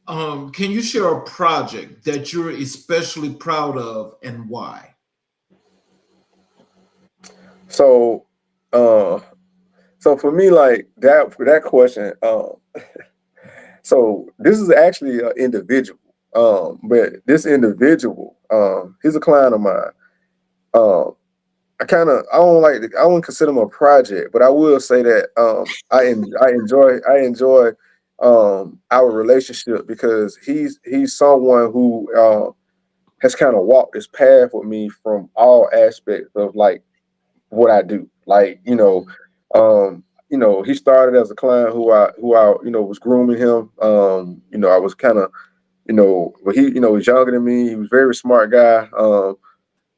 Can you share a project that you're especially proud of and why? So, so for me, like that for that question, so this is actually an individual, but this individual, he's a client of mine. Um, I don't consider him a project, but I will say that I enjoy our relationship because he's someone who has kind of walked this path with me from all aspects of like what I do. Like, he started as a client who I was grooming him. I was kind of, but he, was younger than me. He was a very smart guy.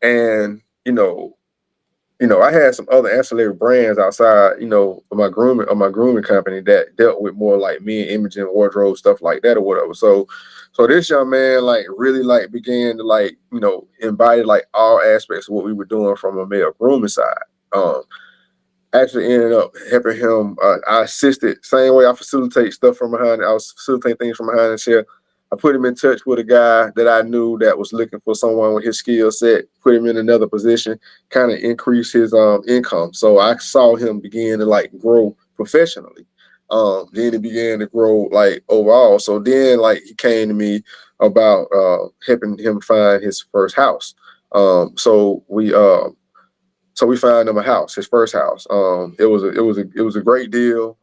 And I had some other ancillary brands outside, of my grooming company that dealt with more like men, imaging, wardrobe, stuff like that or whatever. So this young man like really like began to like, embody like all aspects of what we were doing from a male grooming side. Um, Actually ended up helping him. I assisted same way I facilitate stuff from behind. I was facilitating things from behind the chair. I put him in touch with a guy that I knew that was looking for someone with his skill set. Put him in another position, kind of increase his income. So I saw him begin to like grow professionally. Then he began to grow like overall. So then like he came to me about helping him find his first house. So we found him a house, his first house. It was a great deal.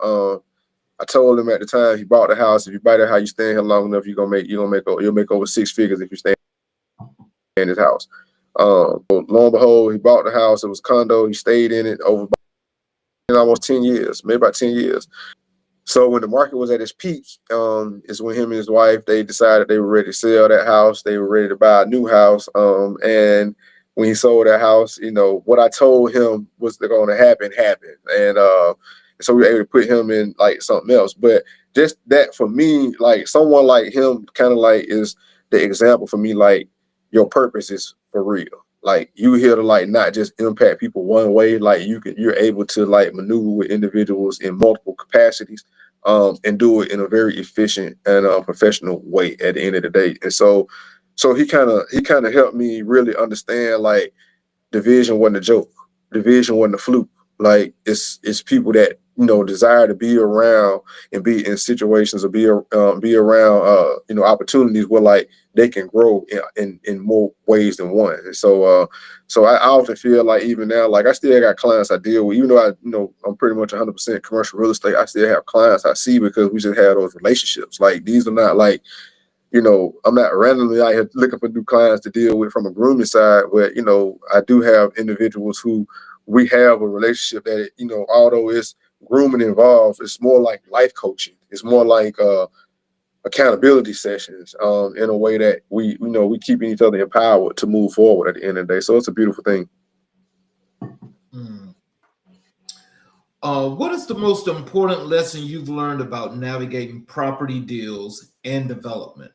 I told him at the time he bought the house. If you buy that house, you stay here long enough, you'll make over six figures if you stay in his house. So lo and behold, he bought the house. It was a condo. He stayed in it over almost 10 years, maybe about 10 years. So when the market was at its peak, is when him and his wife, they decided they were ready to sell that house. They were ready to buy a new house. And when he sold that house, what I told him was going to happen, happened. And so we were able to put him in like something else. But just that for me, like someone like him kind of like is the example for me, like your purpose is for real. Like you here to like not just impact people one way, like you're able to like maneuver with individuals in multiple capacities, and do it in a very efficient and professional way at the end of the day. And so he kind of helped me really understand like division wasn't a joke, division wasn't a fluke. Like it's people that desire to be around and be in situations or be around opportunities where like they can grow in more ways than one. And so I often feel like even now, like I still got clients I deal with, even though I'm pretty much 100% commercial real estate. I still have clients I see because we just have those relationships. Like these are not like I'm not randomly out here looking for new clients to deal with from a grooming side, but I do have individuals who we have a relationship that although it's grooming involved, it's more like life coaching. It's more like accountability sessions, in a way that we keeping each other empowered to move forward at the end of the day. So it's a beautiful thing. What is the most important lesson you've learned about navigating property deals and development?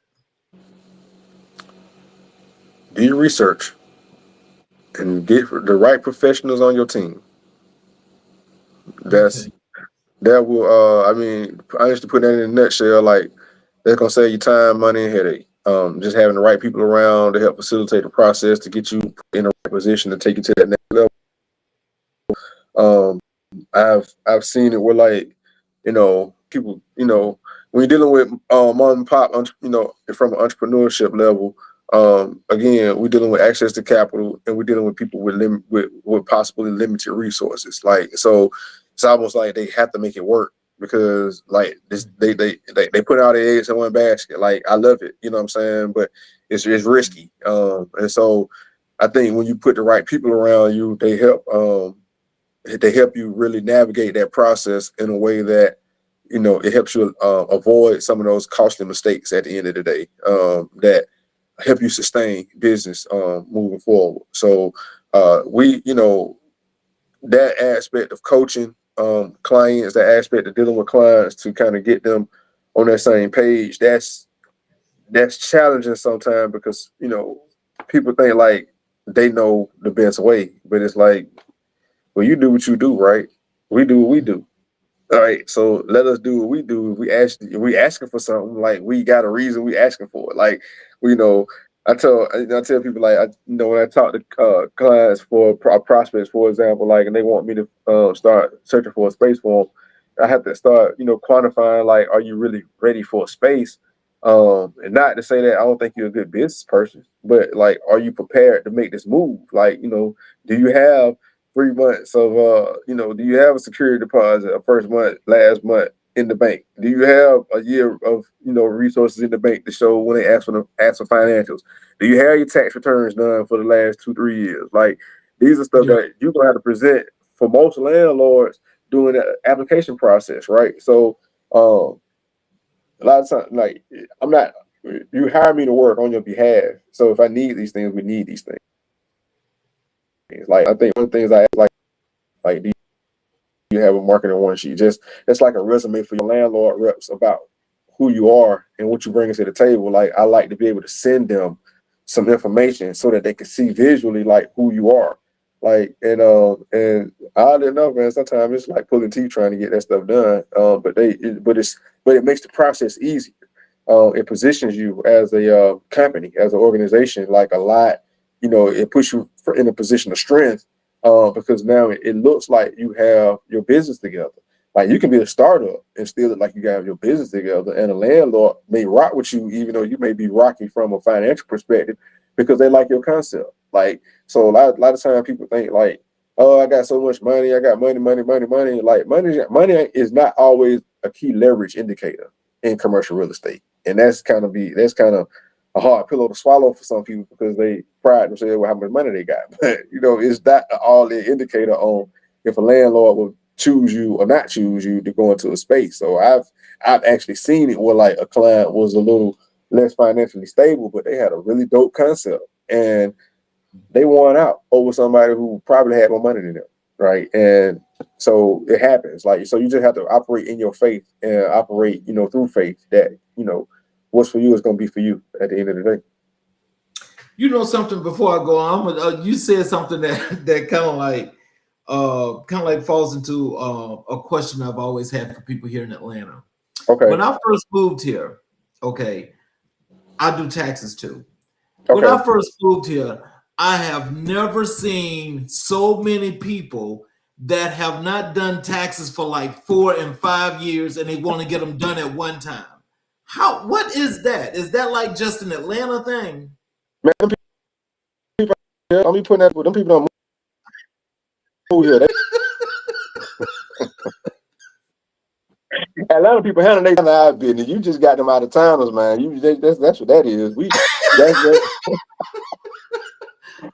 Do your research and get the right professionals on your team. That's Okay. that will I mean, I used to put that in a nutshell, like that's gonna save you time, money, and headache. Just having the right people around to help facilitate the process to get you in the right position to take you to that next level. Um, I've seen it where, like, people, when you're dealing with mom and pop, from an entrepreneurship level, again, we're dealing with access to capital, and we're dealing with people with possibly limited resources. Like, so it's almost like they have to make it work because, like, this they put all their eggs in one basket. Like, I love it, you know what I'm saying? But it's risky. And so I think when you put the right people around you, they help you really navigate that process in a way that it helps you avoid some of those costly mistakes at the end of the day, that help you sustain business moving forward. So we that aspect of coaching clients, that aspect of dealing with clients to kind of get them on that same page, that's challenging sometimes because people think like they know the best way, but it's like, well, you do what you do, right? We do what we do. All right. So let us do what we do. If we asking for something, like, we got a reason we asking for it. Like, you know, I tell people, like, when I talk to clients for prospects, for example, like, and they want me to start searching for a space for them, I have to start, quantifying, like, are you really ready for a space? And not to say that I don't think you're a good business person, but, like, are you prepared to make this move? Like, do you have 3 months of do you have a security deposit, a first month, last month in the bank? Do you have a year of resources in the bank to show when they ask for financials? Do you have your tax returns done for the last 2-3 years? Like, these are stuff Yeah. that you're gonna have to present for most landlords during the application process, right? So a lot of times, like, I'm not you hire me to work on your behalf. So if I need these things, we need these things. Like, I think one of the things I ask, like, do you have a marketing one sheet? Just it's like a resume for your landlord reps about who you are and what you bring to the table. Like, I like to be able to send them some information so that they can see visually, like, who you are. Like, and oddly enough, man, sometimes it's like pulling teeth trying to get that stuff done. But it makes the process easier. It positions you as a company, as an organization, like, a lot. It puts you in a position of strength, because now it looks like you have your business together. Like, you can be a startup and still look like you have your business together, and a landlord may rock with you, even though you may be rocky from a financial perspective, because they like your concept. Like, so a lot of times people think, like, oh, I got so much money, I got money, money, money, money. Like, money is not always a key leverage indicator in commercial real estate, and that's kind of a hard pillow to swallow for some people because they pride themselves with how much money they got. But it's not all the indicator on if a landlord will choose you or not choose you to go into a space. So I've actually seen it where, like, a client was a little less financially stable, but they had a really dope concept, and they won out over somebody who probably had more money than them, right? And so it happens. Like, so you just have to operate in your faith and operate, through faith that what's for you is going to be for you at the end of the day. You know something? Before I go on, you said something that kind of like falls into a question I've always had for people here in Atlanta. Okay. When I first moved here, okay, I do taxes too. When Okay. I first moved here, I have never seen so many people that have not done taxes for like 4 and 5 years, and they want to get them done at one time. What is that? Is that like just an Atlanta thing? Man, them people, don't be putting that. Them people don't move here. A lot of people handle their out business. You just got them out of towners, man. That's what that is. That's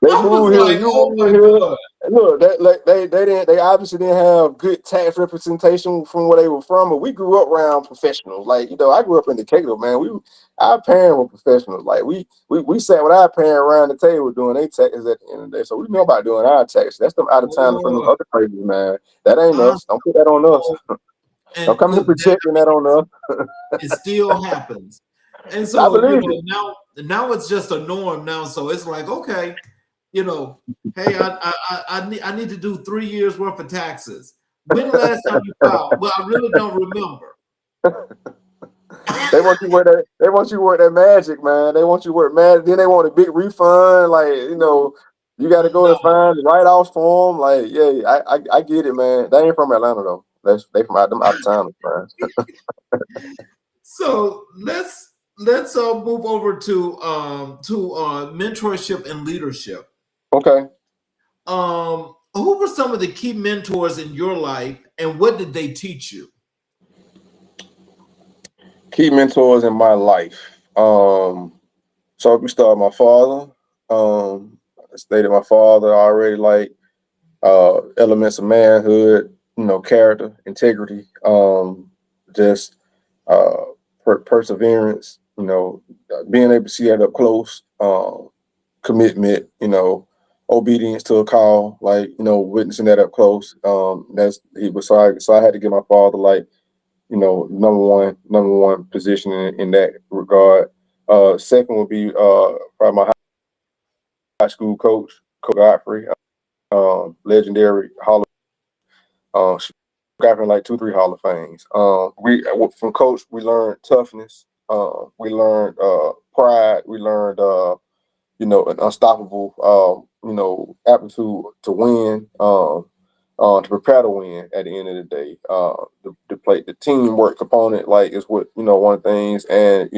they I was move here. like, You oh move my here. God. look, they obviously didn't have good tax representation from where they were from, but we grew up around professionals. Like, I grew up in Decatur, man. Our parents were professionals. Like we sat with our parents around the table doing their taxes at the end of the day. So we know about doing our taxes. That's them out of town from the Boy, other places, man. That ain't I us. Don't put that on us. know. Don't And come here look, that, projecting that on us. it still happens. And I so, believe it. now it's just a norm now. So it's like, okay, hey, I need to do 3 years worth of taxes. When the last time you filed? Well, I really don't remember. They want you to wear that. They want you to wear that magic, man. They want you to wear magic. Then they want a big refund. Like, you got to go No. and find the write-offs for them. Like, yeah, I get it, man. They ain't from Atlanta though. They from out of town, man. So let's move over to mentorship and leadership. Okay. Who were some of the key mentors in your life, and what did they teach you? Key mentors in my life. So if we start with my father, I stated my father already, like elements of manhood, character, integrity, just perseverance, being able to see that up close, commitment, obedience to a call, like, witnessing that up close. So I had to give my father, like, number one position in that regard. Second would be probably my high school coach, Coach Godfrey, legendary Hall of Godfrey, like 2-3 Hall of Fames. We from Coach we learned toughness. We learned pride. We learned an unstoppable aptitude to win. To prepare to win at the end of the day. The teamwork component, like, is what, one of the things, and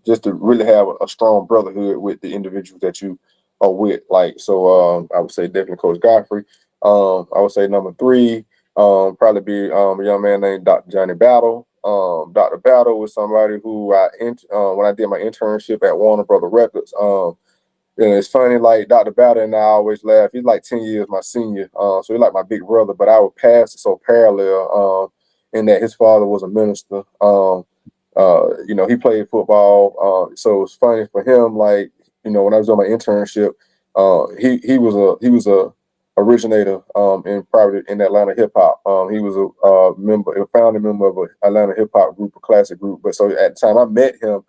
just to really have a strong brotherhood with the individuals that you are with. Like, so I would say definitely Coach Godfrey. I would say number 3, probably be a young man named Dr. Johnny Battle. Dr. Battle was somebody who when I did my internship at Warner Brother Records. And it's funny, like, Dr. Battle and I always laugh. He's like 10 years my senior, so he's like my big brother. But our paths are so parallel, in that his father was a minister. He played football, so it's funny for him. Like, when I was on my internship, he was a originator in probably in Atlanta hip hop. He was a founding member of an Atlanta hip hop group, a classic group. But so at the time I met him,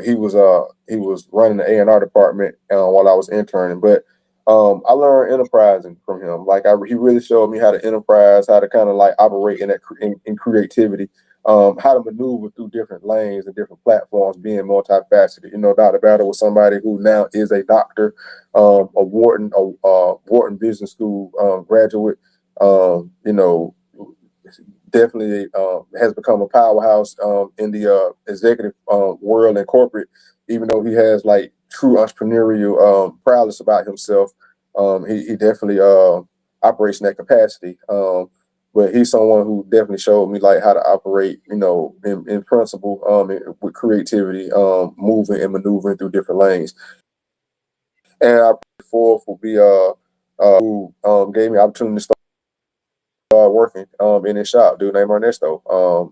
he was running the A&R department while I was interning. But I learned enterprising from him. Like, he really showed me how to enterprise, how to kind of like operate in that in creativity, how to maneuver through different lanes and different platforms, being multifaceted. Dr. Battle was somebody who now is a doctor, a Wharton Business School graduate. Definitely has become a powerhouse in the executive world and corporate. Even though he has like true entrepreneurial prowess about himself, he definitely operates in that capacity. But he's someone who definitely showed me like how to operate, in principle, with creativity, moving and maneuvering through different lanes. And our fourth will be who gave me opportunity to start working in his shop, dude named Ernesto.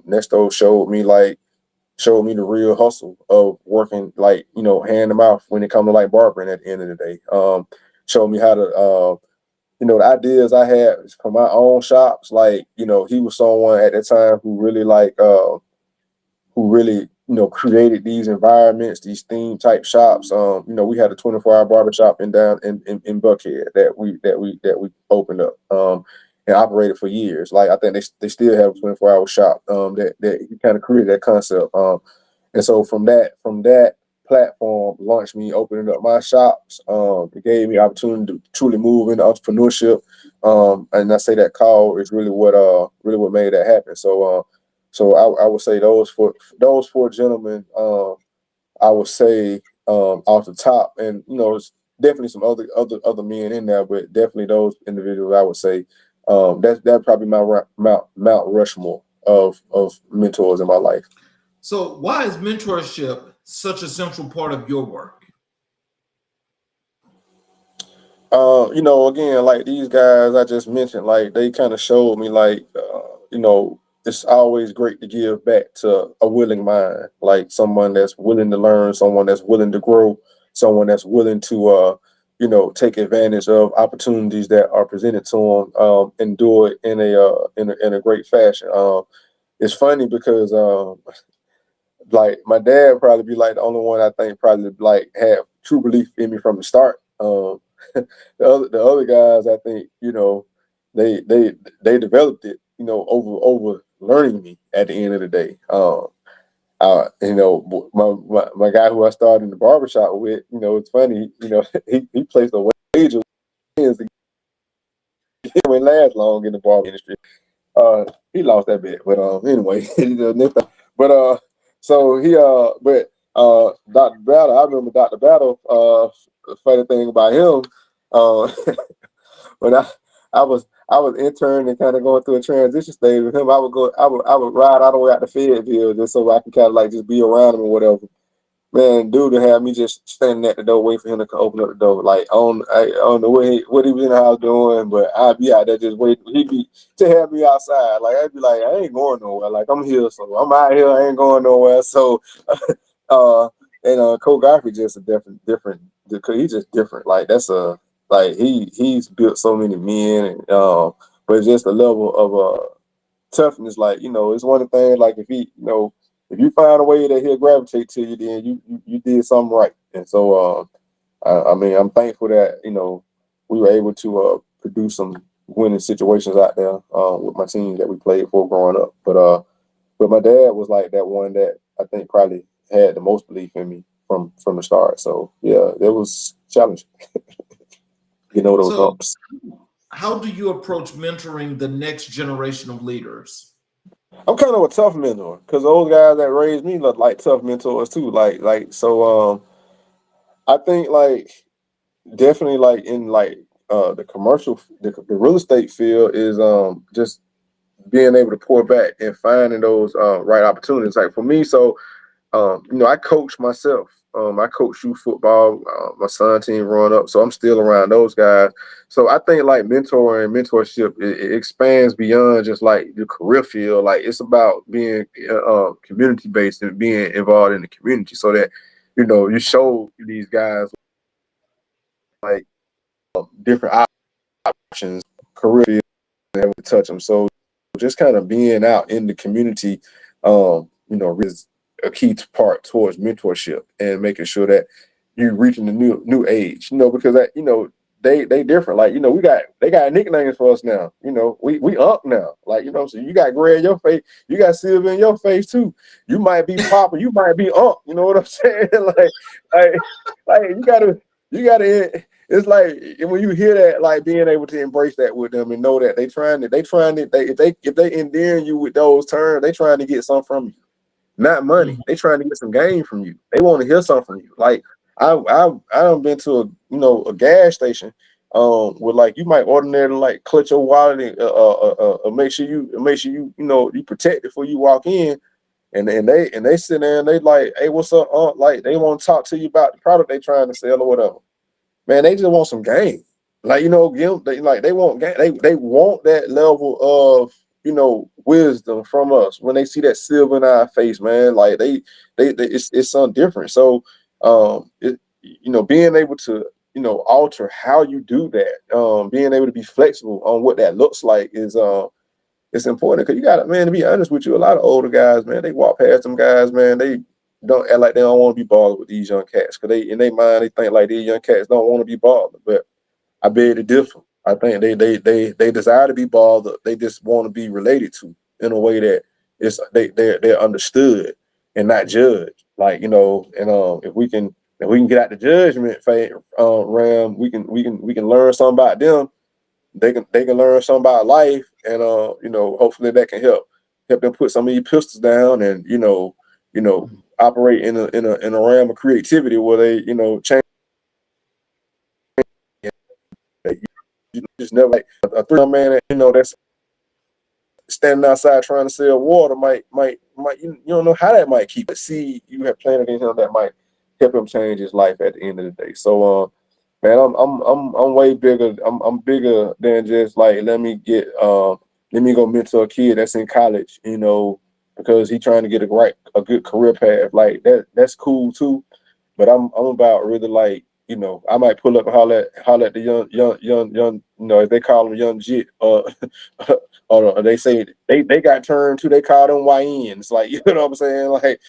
Nesto showed me the real hustle of working, like, hand to mouth when it comes to like barbering at the end of the day. Showed me how to the ideas I had for my own shops. Like, he was someone at that time who really created these environments, these theme type shops. We had a 24-hour barbershop in Buckhead that we opened up and operated for years. Like, I think they still have a 24-hour shop that he kind of created that concept. And so from that platform launched me opening up my shops. It gave me opportunity to truly move into entrepreneurship. And I say that call is really what made that happen. So I would say those four gentlemen, I would say off the top, and there's definitely some other men in there, but definitely those individuals I would say that's probably my Mount Rushmore of mentors in my life. So why is mentorship such a central part of your work? Again, like these guys I just mentioned, like they kind of showed me, like, it's always great to give back to a willing mind, like someone that's willing to learn, someone that's willing to grow, someone that's willing to, take advantage of opportunities that are presented to them, and do it in a great fashion. It's funny because like my dad probably be like the only one I think probably like have true belief in me from the start. The other guys I think they developed it over learning me at the end of the day. My guy who I started in the barbershop with, it's funny, he placed a wager with the game last long in the barber industry. He lost that bet, but anyway, next time. But so he Dr. Battle, I remember Dr. Battle. The funny thing about him, uh, when I was interning and kind of going through a transition stage with him, I would ride all the way out to Fayetteville just so I can kind of like just be around him or whatever. Man, dude, to have me just standing at the door waiting for him to open up the door. Like, I don't know what he was in the house doing, but I'd be out there just waiting. He'd be to have me outside. Like, I'd be like, I ain't going nowhere. Like, I'm here, so I'm out here. I ain't going nowhere. So, uh, Cole Godfrey just a different. He's just different. Like, he's built so many men, and but just the level of toughness. Like, it's one of the things. Like, if you find a way that he'll gravitate to you, then you did something right. And so, I mean, I'm thankful that we were able to produce some winning situations out there with my team that we played for growing up. But my dad was like that one that I think probably had the most belief in me from the start. So yeah, it was challenging. Those So, humps. how do you approach mentoring the next generation of leaders? I'm kind of a tough mentor because those guys that raised me look like tough mentors too. I think like definitely like in like the commercial the real estate field is just being able to pour back and finding those right opportunities. Like for me, so I coach myself. I coach youth football. My son team growing up, so I'm still around those guys. So I think like mentorship, it expands beyond just like the career field. Like it's about being community based and being involved in the community, so that you show these guys like different options, career field, and able to touch them. So just kind of being out in the community, is a key part towards mentorship and making sure that you're reaching the new age. Because that they different. Like they got nicknames for us now. We up now. Like so you got gray in your face, you got silver in your face too. You might be Papa, you might be up. You know what I'm saying? like you gotta. It's like when you hear that, like being able to embrace that with them and know that if they endearing you with those terms, they trying to get something from you, not money. Mhm. They trying to get some gain from you. They want to hear something from you. Like I done been to a gas station, where like you might ordinarily like clutch your wallet and make sure you protect it before you walk in, and they sit there and they like, hey, what's up? Like they want to talk to you about the product they trying to sell or whatever. Man, they just want some game. Like, they want game. They want that level of, wisdom from us when they see that silver in our face, man. Like it's something different. So being able to, alter how you do that, being able to be flexible on what that looks like is it's important because you got to, man, to be honest with you, a lot of older guys, man, they walk past them guys, man, they don't act like they don't want to be bothered with these young cats because they in their mind they think like these young cats don't want to be bothered. But I beg to differ. I think they desire to be bothered. They just want to be related to in a way that they're understood and not judged. Like and if we can get out the judgment realm, we can learn something about them. They can learn something about life, and hopefully that can help them put some of these pistols down, and operate in a realm of creativity where they change. You just never like a three-man that that's standing outside trying to sell water might you don't know how that might keep. But see, you have planted in him that might help him change his life at the end of the day. So Man, I'm way bigger. I'm bigger than just like let me go mentor a kid that's in college, because he trying to get a good career path. Like that's cool too. But I'm about really like, I might pull up and holler at the young, as they call them young jit, or they say they got turned to, they call them YNs, like, you know what I'm saying? Like,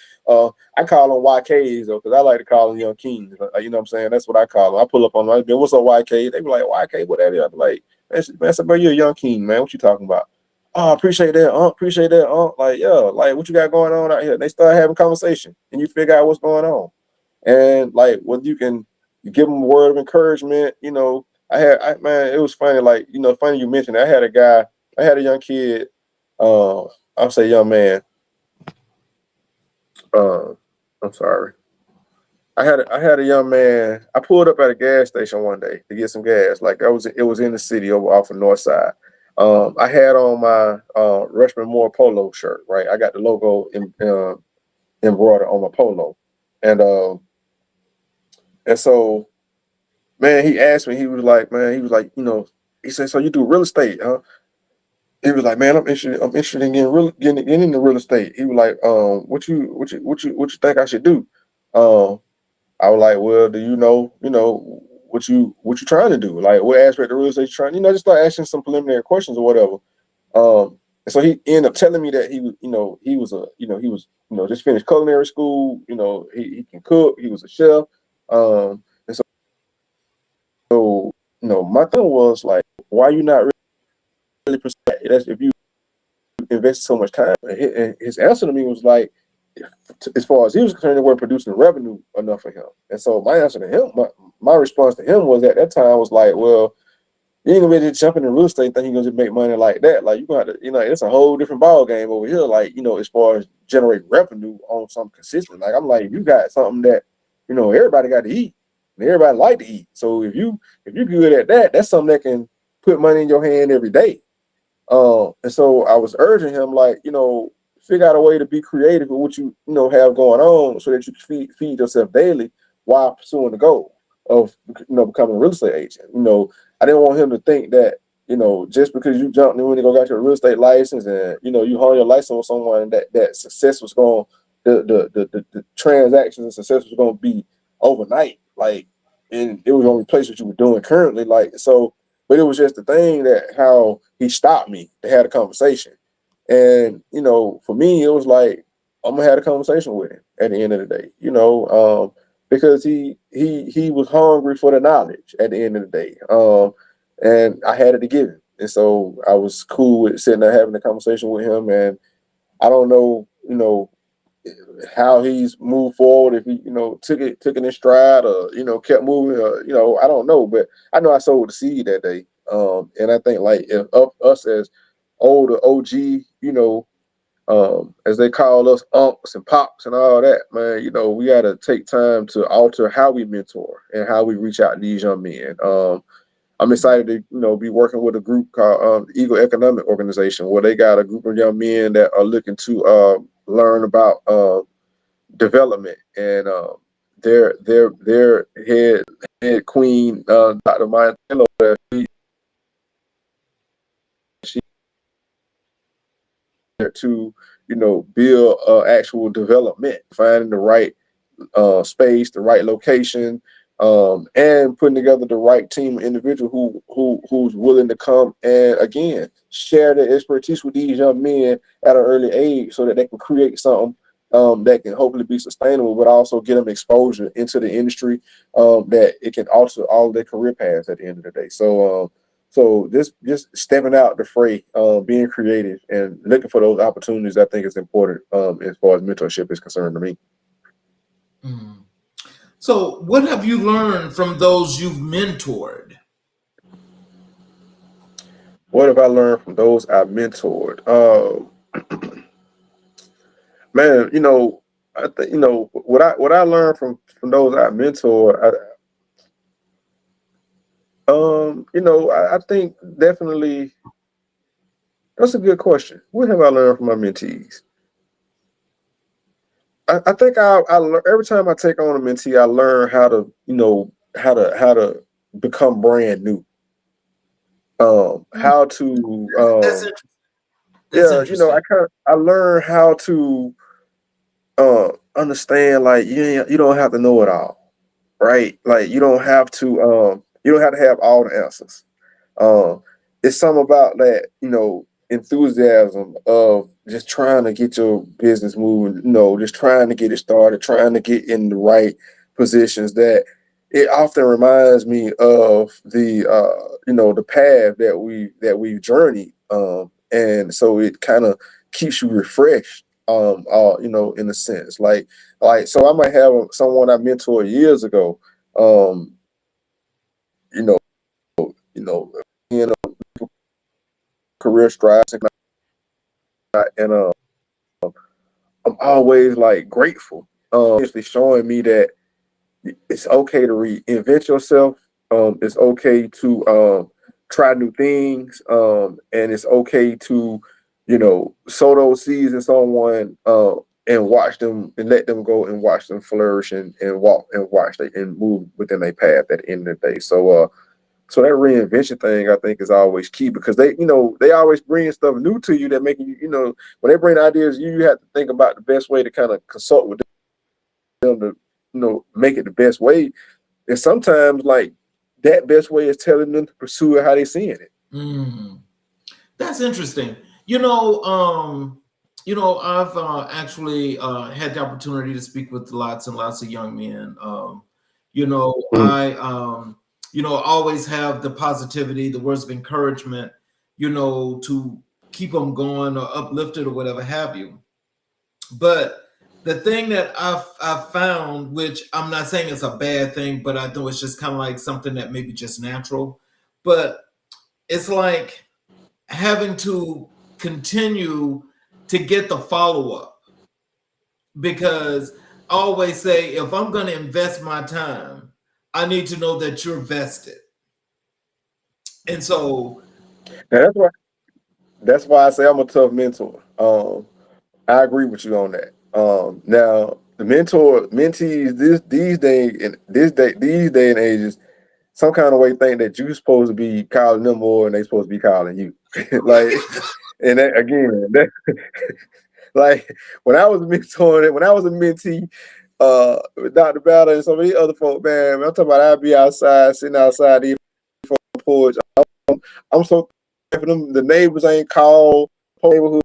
I call them YKs though, because I like to call them young kings. You know what I'm saying? That's what I call them. I pull up on them, I be, what's up, YK? They be like, YK, what that is? I be like, man, you're a young king, man. What you talking about? Oh, appreciate that, appreciate that, like, yeah, like, what you got going on out here? And they start having conversation, and you figure out what's going on. And like, when you can give them a word of encouragement, man, it was funny. Like, funny you mentioned that. I had a young kid, I'll say young man. Uh, I'm sorry. I had a young man. I pulled up at a gas station one day to get some gas. Like, it was in the city over off the north side. I had on my Rushmore Moore polo shirt, right? I got the logo embroidered on my polo, and so, man, he asked me. He said, "So you do real estate, huh?" He was like, "Man, I'm interested in getting into real estate." He was like, what you think I should do?" Um, I was like, "Well, do what you trying to do? Like, what aspect of real estate you trying? Just start asking some preliminary questions or whatever." And so he ended up telling me that he was just finished culinary school. He can cook. He was a chef. And so, my thing was like, why you not really pursue that? That's if you invest so much time. And his answer to me was like, as far as he was concerned, they weren't producing revenue enough for him. And so my answer to him, my response to him was at that time was like, well, you ain't gonna be just jumping in real estate thinking you're gonna just make money like that. Like, you gonna have to, it's a whole different ball game over here. Like, as far as generate revenue on something consistent. Like, I'm like, you got something that, everybody got to eat. And everybody like to eat. So if you're good at that, that's something that can put money in your hand every day. And so I was urging him, like, figure out a way to be creative with what have going on, so that you can feed yourself daily while pursuing the goal of becoming a real estate agent. I didn't want him to think that just because you jumped in when you got your real estate license, and you hold your license with someone, that success was going, the transactions and success was going to be overnight, like, and it was going to replace what you were doing currently, like, so. But it was just the thing that how he stopped me to have a conversation. And, for me, it was like, I'm gonna have a conversation with him at the end of the day, because he was hungry for the knowledge at the end of the day. And I had it to give him. And so I was cool with sitting there having a conversation with him. And I don't know, how he's moved forward, if he took it in stride, or kept moving, or I don't know, but I know I sowed the seed that day. And I think, like, if of us as older OG, as they call us, unks and pops and all that, man, we got to take time to alter how we mentor and how we reach out to these young men. I'm excited to be working with a group called Eagle Economic Organization, where they got a group of young men that are looking to learn about development. And their head queen, Dr. Maya Taylor, she to build actual development, finding the right space, the right location, and putting together the right team of individual who's willing to come and, again, share their expertise with these young men at an early age, so that they can create something that can hopefully be sustainable, but also get them exposure into the industry, that it can alter all of their career paths at the end of the day. So just stepping out the fray, being creative and looking for those opportunities, I think is important, as far as mentorship is concerned to me. Mm. So, what have you learned from those you've mentored? What have I learned from those I mentored? Man, I think what I learned from those I mentored. I think definitely that's a good question. What have I learned from my mentees? I think I learn every time I take on a mentee, I learn how to become brand new. How to That's interesting. That's yeah, interesting. I learned how to understand, like, you don't have to know it all, right? Like, you don't have to have all the answers. Um, it's something about that, enthusiasm of just trying to get your business moving, just trying to get it started, trying to get in the right positions, that it often reminds me of the path that we journeyed. And so it kind of keeps you refreshed, in a sense. So I might have someone I mentored years ago, um, you know, in a career strides, and I'm always like grateful. Actually showing me that it's okay to reinvent yourself. It's okay to try new things. And it's okay to, sow those seeds in someone, and watch them and let them go and watch them flourish and walk and watch they and move within their path at the end of the day. So that reinvention thing, I think, is always key, because they always bring stuff new to you that make you, when they bring ideas, you have to think about the best way to kind of consult with them to, make it the best way. And sometimes, like, that best way is telling them to pursue it how they seeing it. That's interesting. I've actually had the opportunity to speak with lots and lots of young men. I always have the positivity, the words of encouragement, to keep them going or uplifted or whatever have you. But the thing that I've found, which I'm not saying it's a bad thing, but I know it's just kind of like something that maybe just natural, but it's like having to continue to get the follow-up, because I always say, if I'm going to invest my time, I need to know that you're vested. And so And that's why I say I'm a tough mentor. I agree with you on that. Now the mentees these day and ages, some kind of way think that you're supposed to be calling them more and they supposed to be calling you. Like, and that, again, like, when I was mentoring, when I was a mentee, with Dr. Ballard and some of these other folk, man, I'm talking about, I'd be outside, sitting outside the porch. I'm so thankful for them. The neighbors ain't called, neighborhood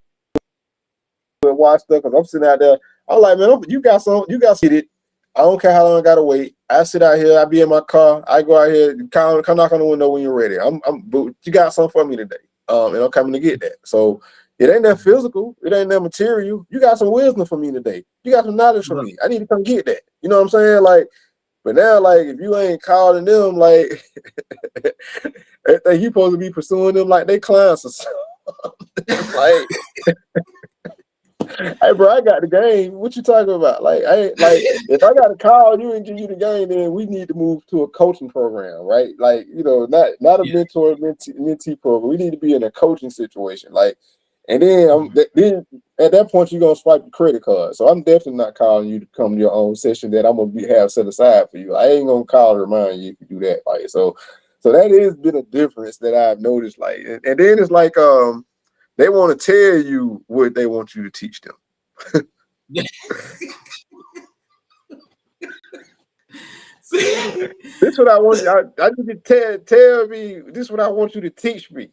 watch stuff, because I'm sitting out there. I'm like, man, you got it. I don't care how long I gotta wait. I sit out here. I be in my car. I go out here. Come knock on the window when you're ready. But you got something for me today. And I'm coming to get that. So it ain't that physical. It ain't that material. You got some wisdom for me today. You got some knowledge for me. I need to come get that. You know what I'm saying? Like, but now, like, if you ain't calling them, like, you supposed to be pursuing them like they clients or something. Like, hey, bro, I got the game. What you talking about? Like, if I got to call you and give you the game, then we need to move to a coaching program, right? Like, not a mentor mentee program. We need to be in a coaching situation. Like, and then at that point, you're gonna swipe the credit card. So I'm definitely not calling you to come to your own session that I'm gonna have set aside for you. I ain't gonna call to remind you if you do that. Like, so that has been a difference that I've noticed. Like, and then it's like, they want to tell you what they want you to teach them. This is what I want you. I need to tell me. This is what I want you to teach me.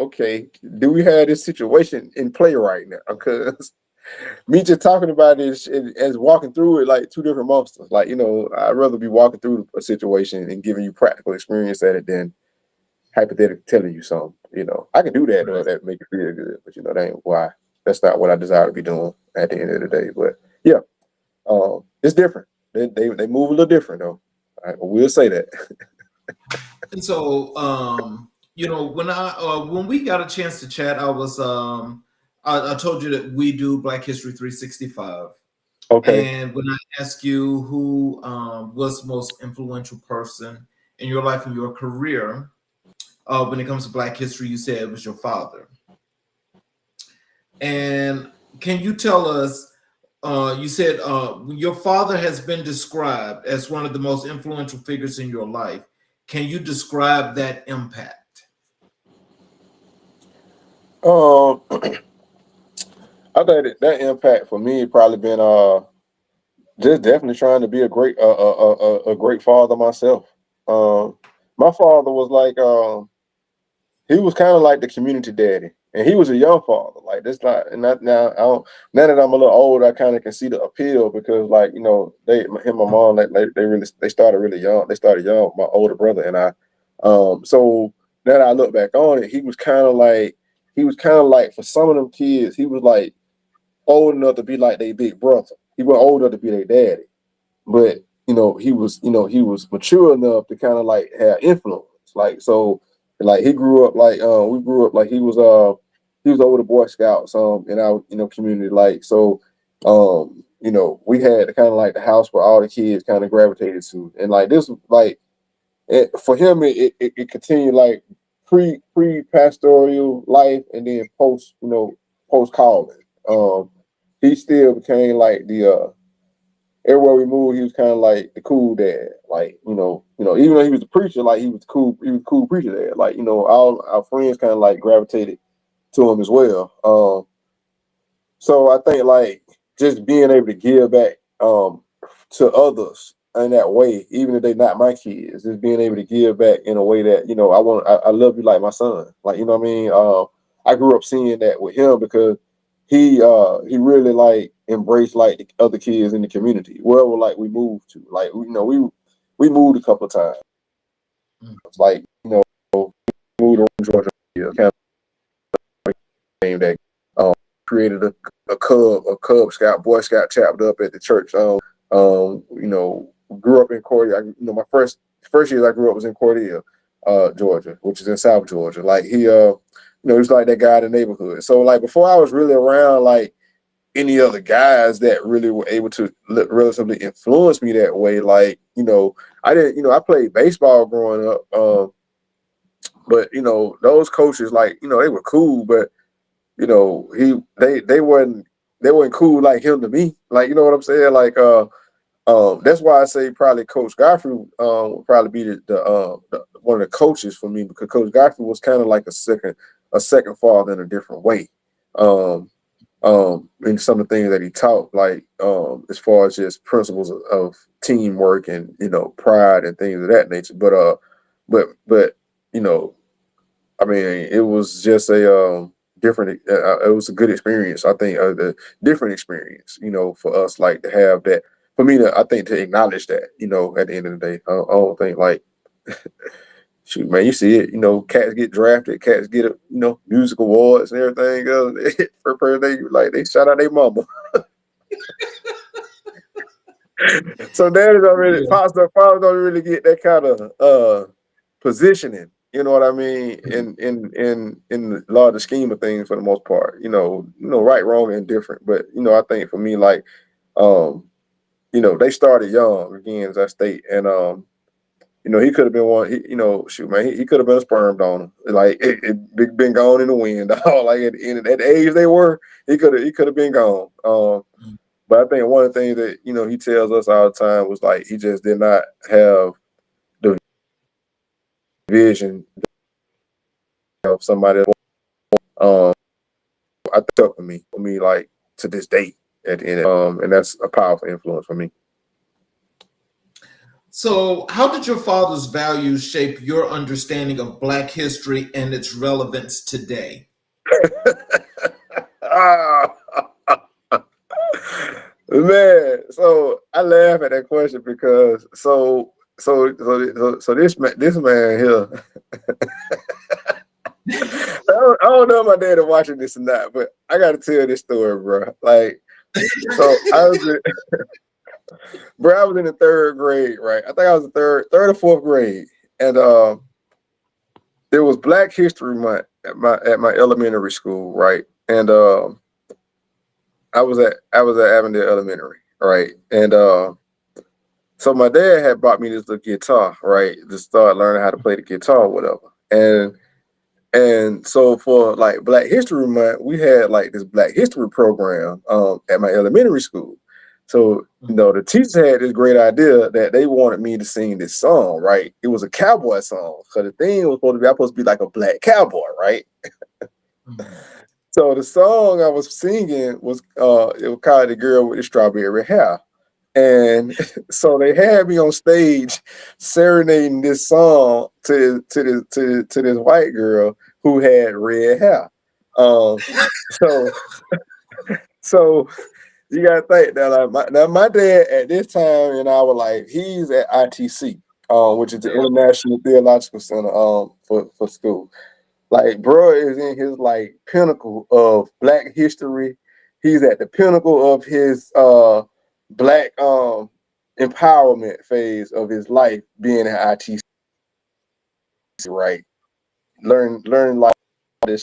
Okay, do we have this situation in play right now? Because me just talking about this as walking through it like two different monsters. Like, I'd rather be walking through a situation and giving you practical experience at it than hypothetically telling you something. I can do that, though, that make it feel good, but that ain't why. That's not what I desire to be doing at the end of the day. But yeah, it's different. They move a little different, though. We'll say that. And so, when we got a chance to chat, I told you that we do Black History 365. Okay. And when I asked you who was the most influential person in your life and your career, when it comes to Black history, you said it was your father. And can you tell us? You said your father has been described as one of the most influential figures in your life. Can you describe that impact? I think that impact for me probably been just definitely trying to be a great father myself. My father was like he was kind of like the community daddy, and he was a young father. Like this, not and not now. I don't. Now that I'm a little older, I kind of can see the appeal because, like, you know, him and my mom, they started really young. They started young. My older brother and I. So now that I look back on it, he was kind of like for some of them kids, he was like old enough to be like their big brother. He wasn't old enough to be their daddy, but he was mature enough to kind of like have influence. Like so, like he grew up like we grew up like he was over the Boy Scouts in our community. Like so, we had kind of like the house where all the kids kind of gravitated to, and like this like for him it continued like pre pastoral life and then post calling. He still became like the everywhere we moved, he was kind of like the cool dad. Like, even though he was a preacher, like he was a cool preacher dad. Like, all our friends kind of like gravitated to him as well. So I think like just being able to give back to others in that way, even if they're not my kids, just being able to give back in a way that, I love you like my son. Like, you know what I mean? I grew up seeing that with him because he really like embraced like the other kids in the community wherever like we moved to. Like, we moved a couple of times. Like, moved to Georgia, kind of name that created a Cub Scout, Boy Scout chapter up at the church. Grew up in Cordell. My first years I grew up was in Cordell, Georgia, which is in South Georgia. Like he was like that guy in the neighborhood. So like before I was really around like any other guys that really were able to relatively influence me that way. Like, I didn't, I played baseball growing up. But those coaches, like, they were cool, but they weren't cool like him to me. Like, you know what I'm saying? Like, that's why I say probably Coach Godfrey would probably be the one of the coaches for me, because Coach Godfrey was kind of like a second father in a different way. And some of the things that he taught, like as far as just principles of teamwork and pride and things of that nature. But I mean, it was just a different. It was a good experience. I think the different experience, for us, like to have that. For me, I think to acknowledge that, at the end of the day, I don't think like, shoot, man, you see it. Cats get drafted, cats get music awards and everything else. For birthday, like they shout out their mama. So daddy don't really, father don't really get that kind of positioning. You know what I mean? In the larger scheme of things, for the most part, right, wrong, and different. But I think for me, like, they started young again, as I state, and he could have been one. Shoot, man, he could have been a sperm donor. Like it been gone in the wind. Like at the age they were, he could have been gone. But I think one of the things that he tells us all the time was like he just did not have the vision of somebody. I think for me like to this day at the end, and that's a powerful influence for me. So, how did your father's values shape your understanding of Black history and its relevance today? Man, so I laugh at that question because this man here. I don't know if my dad is watching this or not, but I got to tell this story, bro. Like, so I was in the third grade, right? I think I was in third or fourth grade, and there was Black History Month at my elementary school, right? And I was at Avondale Elementary, right? And so my dad had bought me this little guitar, right, to start learning how to play the guitar or whatever. And so for like Black History Month, we had like this Black History program at my elementary school. So, the teacher had this great idea that they wanted me to sing this song, right? It was a cowboy song. So the thing was supposed to be like a black cowboy, right? So the song I was singing was it was called The Girl with the Strawberry Hair. And so they had me on stage serenading this song to this white girl who had red hair. So so you gotta think that my dad at this time in our life, he's at ITC, which is the International Theological Center, for school. Like, bro is in his like pinnacle of Black history. He's at the pinnacle of his Black empowerment phase of his life, being at ITC, right? Learn like this.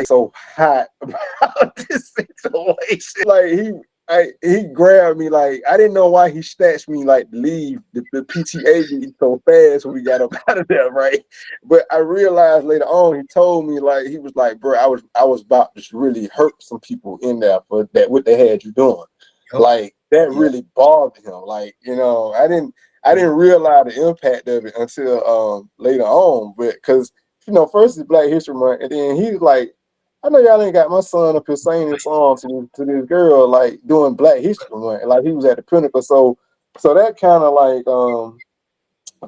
So hot about this situation. Like he grabbed me, like I didn't know why he snatched me like to leave the PTA meeting so fast when we got up out of there, right? But I realized later on he told me, like, he was like, bro, I was about to really hurt some people in there for that what they had you doing. Like that really bothered him. Like, I didn't realize the impact of it until later on. But because first it's Black History Month, and then he's like, I know y'all ain't got my son up here singing this song to this girl, like doing Black History Month. Like he was at the pinnacle. So that kind of like that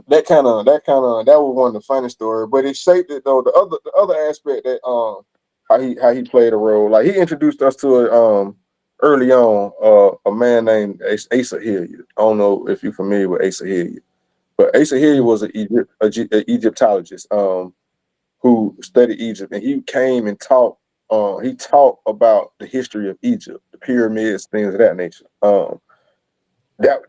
was one of the funny stories. But it shaped it though. The other aspect that how he played a role. Like he introduced us to early on a man named Asa Hilliard. I don't know if you're familiar with Asa Hilliard, but Asa Hilliard was an Egyptologist who studied Egypt, and he came and taught. He taught about the history of Egypt, the pyramids, things of that nature. That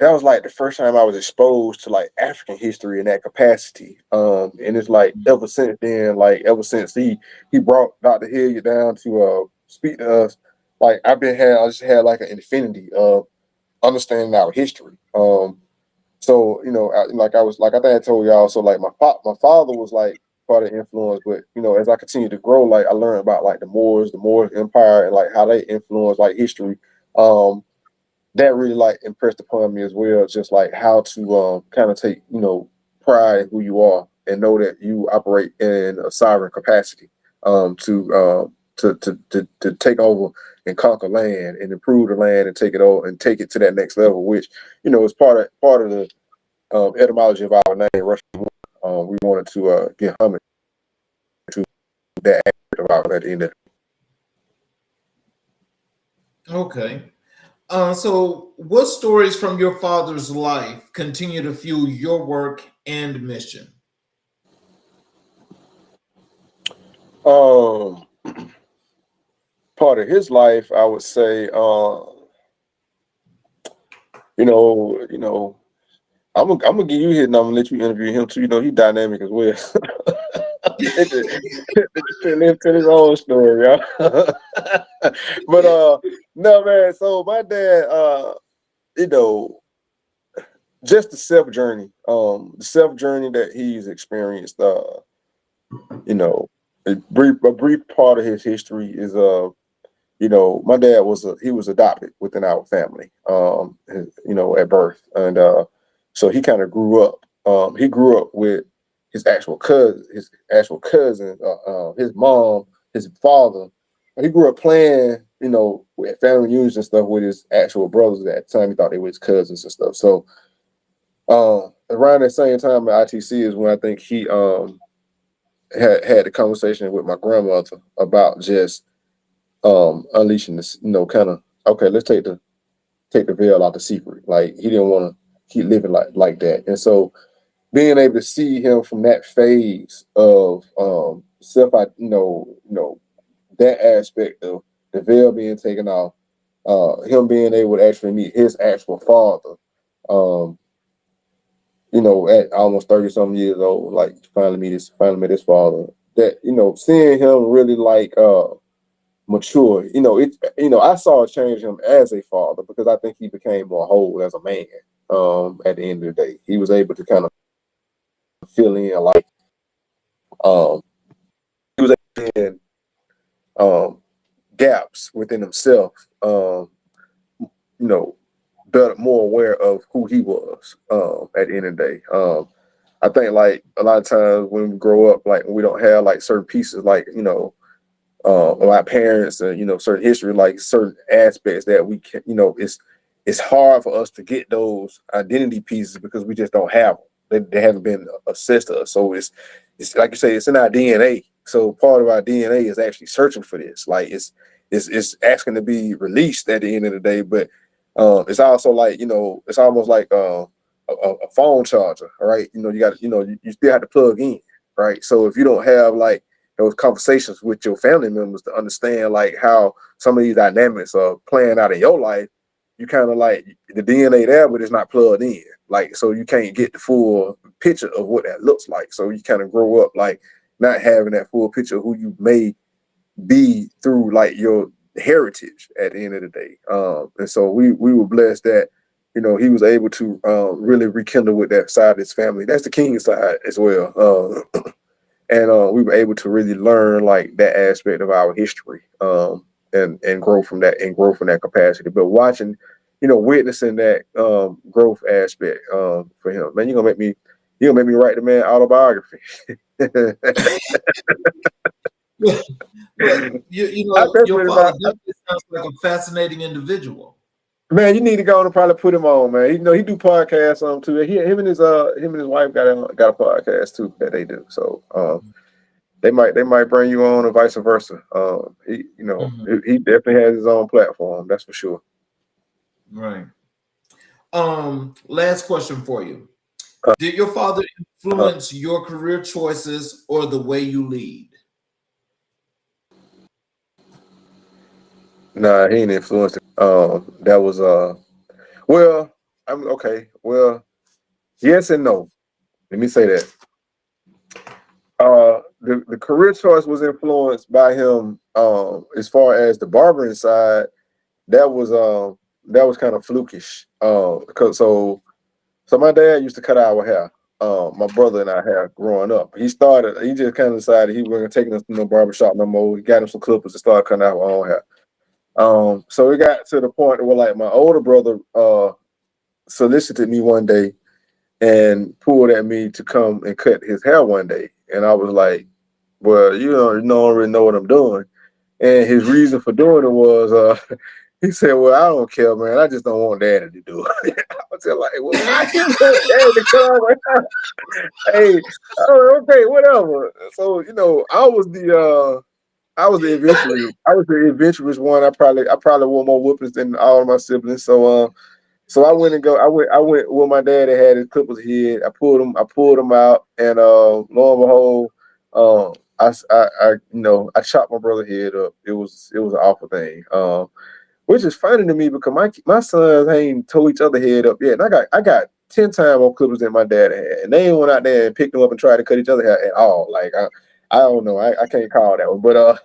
was like the first time I was exposed to like African history in that capacity. And it's like ever since then, like ever since he brought Dr. Hilliard down to speak to us, like I just had like an infinity of understanding our history. So like I think I told y'all. So like my father was like part of influence, but as I continue to grow, like I learned about like the Moors Empire, and like how they influence like history. That really like impressed upon me as well, just like how to kind of take pride in who you are and know that you operate in a sovereign capacity to take over and conquer land and improve the land and take it over and take it to that next level, which is part of the etymology of our name, Russian. We wanted to get homage to that aspect of our identity. Okay. So what stories from your father's life continue to fuel your work and mission? Part of his life, I would say, I'm gonna give you his number and let you interview him too. He's dynamic as well. Live to his own story, yeah. But no, man. So my dad, just the self journey, that he's experienced. A brief part of his history is my dad was adopted within our family, at birth, and so he kind of grew up. He grew up with his actual cousin, his mom, his father. He grew up playing, with family reunions and stuff with his actual brothers at the time. He thought they were his cousins and stuff. So around that same time at ITC is when I think he had a conversation with my grandmother about just unleashing this, kind of, okay, let's take the veil out the secret. Like he didn't want to keep living like that. And so being able to see him from that phase of self, that aspect of the veil being taken off, him being able to actually meet his actual father, at almost 30 something years old, like finally met his father. That, seeing him really like mature. I saw it change him as a father because I think he became more whole as a man. At the end of the day, he was able to kind of fill in like he was able to fill in gaps within himself you know, better, more aware of who he was at the end of the day. I think like a lot of times when we grow up, like we don't have like certain pieces, like, you know, of our parents and, you know, certain history, like certain aspects that we can, you know, it's hard for us to get those identity pieces because we just don't have them. They haven't been assessed to us. So it's like you say, it's in our DNA. So part of our DNA is actually searching for this. Like it's asking to be released at the end of the day. But it's also like, you know, it's almost like a phone charger, right? You know, you got, you know, you still have to plug in, right? So if you don't have like those conversations with your family members to understand like how some of these dynamics are playing out in your life, you kind of like the DNA there, but it's not plugged in. Like, so you can't get the full picture of what that looks like. So you kind of grow up like not having that full picture of who you may be through like your heritage at the end of the day. And so we were blessed that, you know, he was able to really rekindle with that side of his family. That's the Kynes side as well. And we were able to really learn like that aspect of our history, and grow from that capacity. But watching, you know, witnessing that growth aspect for him, man, you're gonna make me write the man autobiography. But you I know, your definitely father not. definitely sounds like a fascinating individual. Man, you need to go on and probably put him on, man. You know, he do podcasts too. Him and his wife got a podcast too that they do. So they might bring you on, or vice versa. He, you know, Mhm. he definitely has his own platform. That's for sure. Right. Last question for you. Uh, Did your father uh, influence your career choices or the way you lead? nah, he ain't influenced. That was well, I'm okay. Well, yes and no. Let me say that. The career choice was influenced by him. As far as the barbering side, that was kind of flukish. Because so my dad used to cut our hair. My brother and I hair growing up. He just kind of decided he wasn't taking us to no barbershop no more. He got him some clippers and started cutting our own hair. So it got to the point where like my older brother solicited me one day and pulled at me to come and cut his hair one day. And I was like, well, you don't really know what I'm doing. And his reason for doing it was he said, well, I don't care, man. I just don't want daddy to do it. I was just like, well, why you want daddy to cut off my hair? Hey, oh, okay, whatever. So, you know, I was the adventurous one. I probably wore more whoopings than all of my siblings. So I went where my daddy had his clippers hid. I pulled them out, and lo and behold, I chopped my brother head up. It was an awful thing. Which is funny to me because my sons ain't tore each other head up yet. And I got 10 times more clippers than my dad had. And they ain't went out there and picked them up and tried to cut each other hair at all. Like I don't know. I can't call that one. But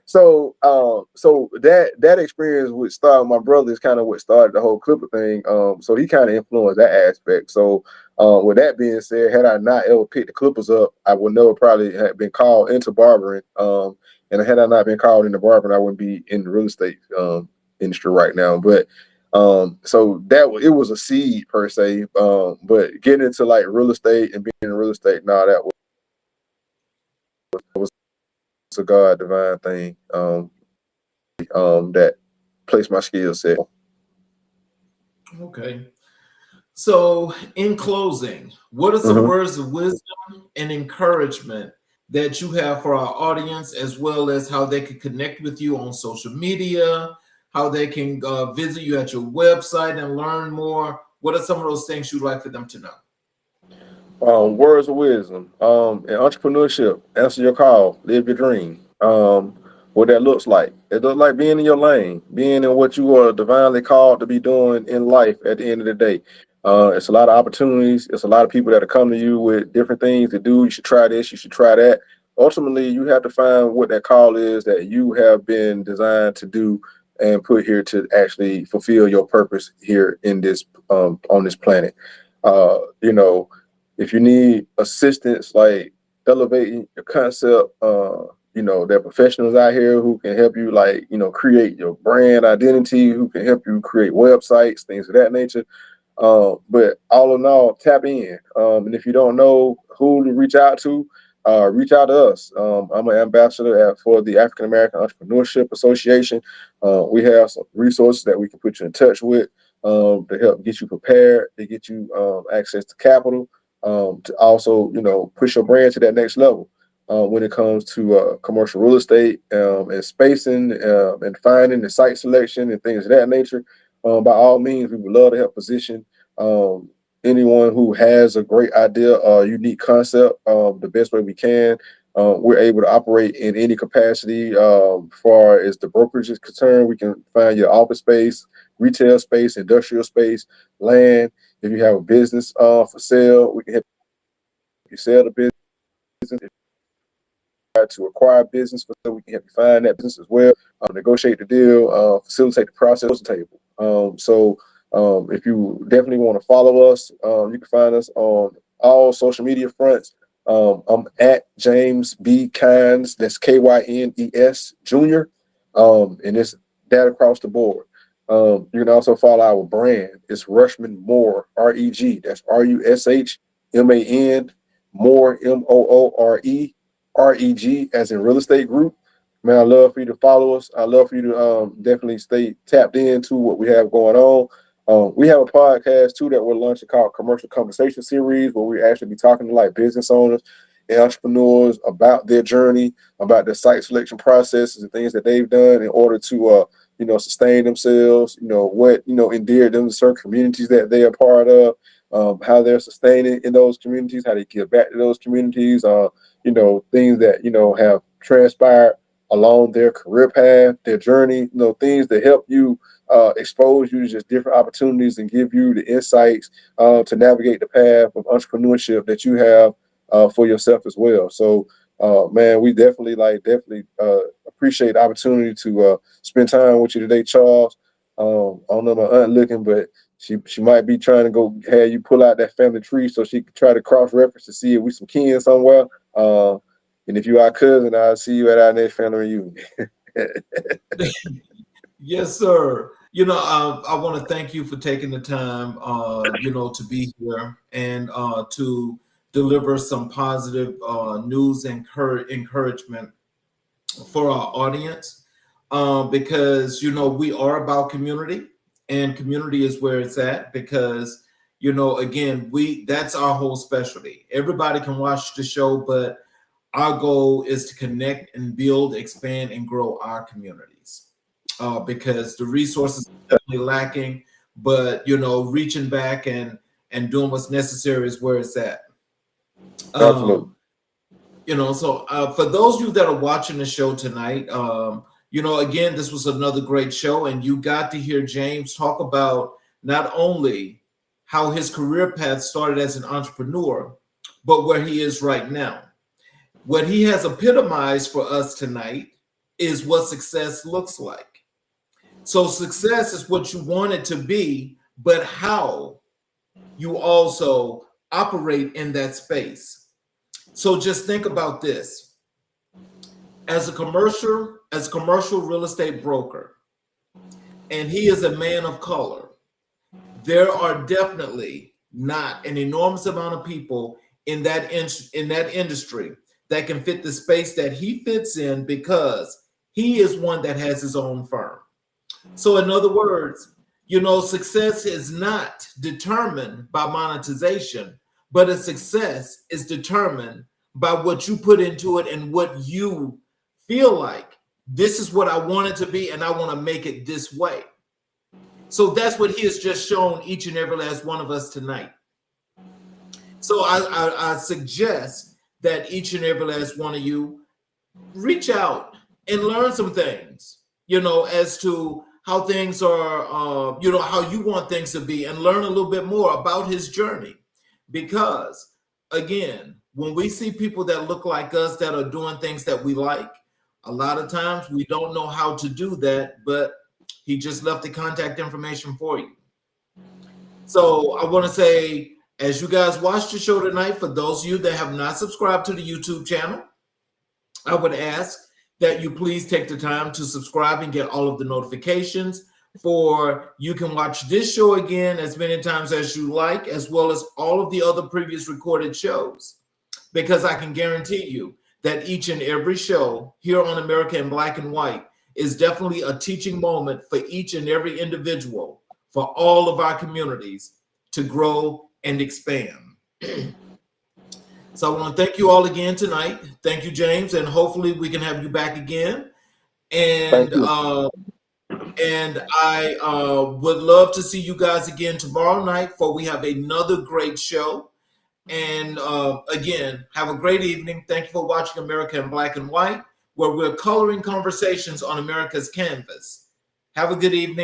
so that experience with start my brother is kind of what started the whole clipper thing. So he kind of influenced that aspect. So with that being said, had I not ever picked the clippers up, I would never probably have been called into barbering. And had I not been called into barbering, I wouldn't be in the real estate industry right now. But so it was a seed per se. But getting into like real estate and being in real estate, that was a God divine thing. That placed my skill set. Okay. So, in closing, what are some Mhm. words of wisdom and encouragement that you have for our audience, as well as how they can connect with you on social media, how they can visit you at your website and learn more? What are some of those things you'd like for them to know? Words of wisdom. In entrepreneurship, answer your call, live your dream. What that looks like. It looks like being in your lane, being in what you are divinely called to be doing in life at the end of the day. It's a lot of opportunities. It's a lot of people that are coming to you with different things to do. You should try this, you should try that. Ultimately, you have to find what that call is that you have been designed to do and put here to actually fulfill your purpose here in this on this planet. You know, if you need assistance, like elevating your concept, there are professionals out here who can help you, like, create your brand identity, who can help you create websites, things of that nature. But all in all, tap in. And if you don't know who to reach out to us. I'm an ambassador for the African American Entrepreneurship Association. We have some resources that we can put you in touch with to help get you prepared, to get you access to capital, to also, push your brand to that next level. When it comes to commercial real estate and spacing and finding and site selection and things of that nature, by all means, we would love to help position anyone who has a great idea or unique concept the best way we can. We're able to operate in any capacity. Far as the brokerage is concerned, we can find your office space, retail space, industrial space, land. If you have a business for sale, we can help you sell the business. To acquire business, we can help you find that business as well, negotiate the deal, facilitate the process table. If you definitely want to follow us, you can find us on all social media fronts. I'm at James B. Kynes, that's Kynes Jr. And it's that across the board. You can also follow our brand. It's Rushman Moore, REG. That's RUSHMAN, Moore, MOORE. REG as in real estate group. Man, I love for you to follow us. I love for you to definitely stay tapped into what we have going on. We have a podcast too that we're launching called Commercial Conversation Series, where we actually be talking to like business owners and entrepreneurs about their journey, about their site selection processes and things that they've done in order to sustain themselves, what endeared them to certain communities that they are part of, how they're sustaining in those communities, how they give back to those communities, things that, have transpired along their career path, their journey, things that help you expose you to just different opportunities and give you the insights to navigate the path of entrepreneurship that you have for yourself as well. So, man, we definitely appreciate the opportunity to spend time with you today, Charles. I don't know my aunt looking, but she might be trying to go have you pull out that family tree so she can try to cross-reference to see if we some kin somewhere. And if you are cousin, I'll see you at our next family reunion. Yes, sir. I want to thank you for taking the time, to be here and to deliver some positive news and encouragement for our audience, because, we are about community, and community is where it's at because, again, that's our whole specialty. Everybody can watch the show, but our goal is to connect and build, expand, and grow our communities because the resources are definitely lacking, but, reaching back and doing what's necessary is where it's at. Absolutely. So for those of you that are watching the show tonight, again, this was another great show, and you got to hear James talk about not only how his career path started as an entrepreneur, but where he is right now. What he has epitomized for us tonight is what success looks like. So success is what you want it to be, but how you also operate in that space. So just think about this. As a commercial real estate broker, and he is a man of color, there are definitely not an enormous amount of people in that industry that can fit the space that he fits in because he is one that has his own firm. So in other words, success is not determined by monetization, but a success is determined by what you put into it and what you feel like. This is what I want it to be, and I want to make it this way. So that's what he has just shown each and every last one of us tonight. So I suggest that each and every last one of you reach out and learn some things, as to how things are, how you want things to be, and learn a little bit more about his journey. Because, again, when we see people that look like us that are doing things that we like, a lot of times we don't know how to do that, but he just left the contact information for you. So I want to say, as you guys watch the show tonight, for those of you that have not subscribed to the YouTube channel, I would ask that you please take the time to subscribe and get all of the notifications. For you can watch this show again as many times as you like, as well as all of the other previous recorded shows, because I can guarantee you that each and every show here on America in Black and White is definitely a teaching moment for each and every individual, for all of our communities to grow and expand. So I want to thank you all again tonight. Thank you, James, and hopefully we can have you back again. And I would love to see you guys again tomorrow night, for we have another great show. And again, have a great evening. Thank you for watching America in Black and White, where we're coloring conversations on America's canvas. Have a good evening.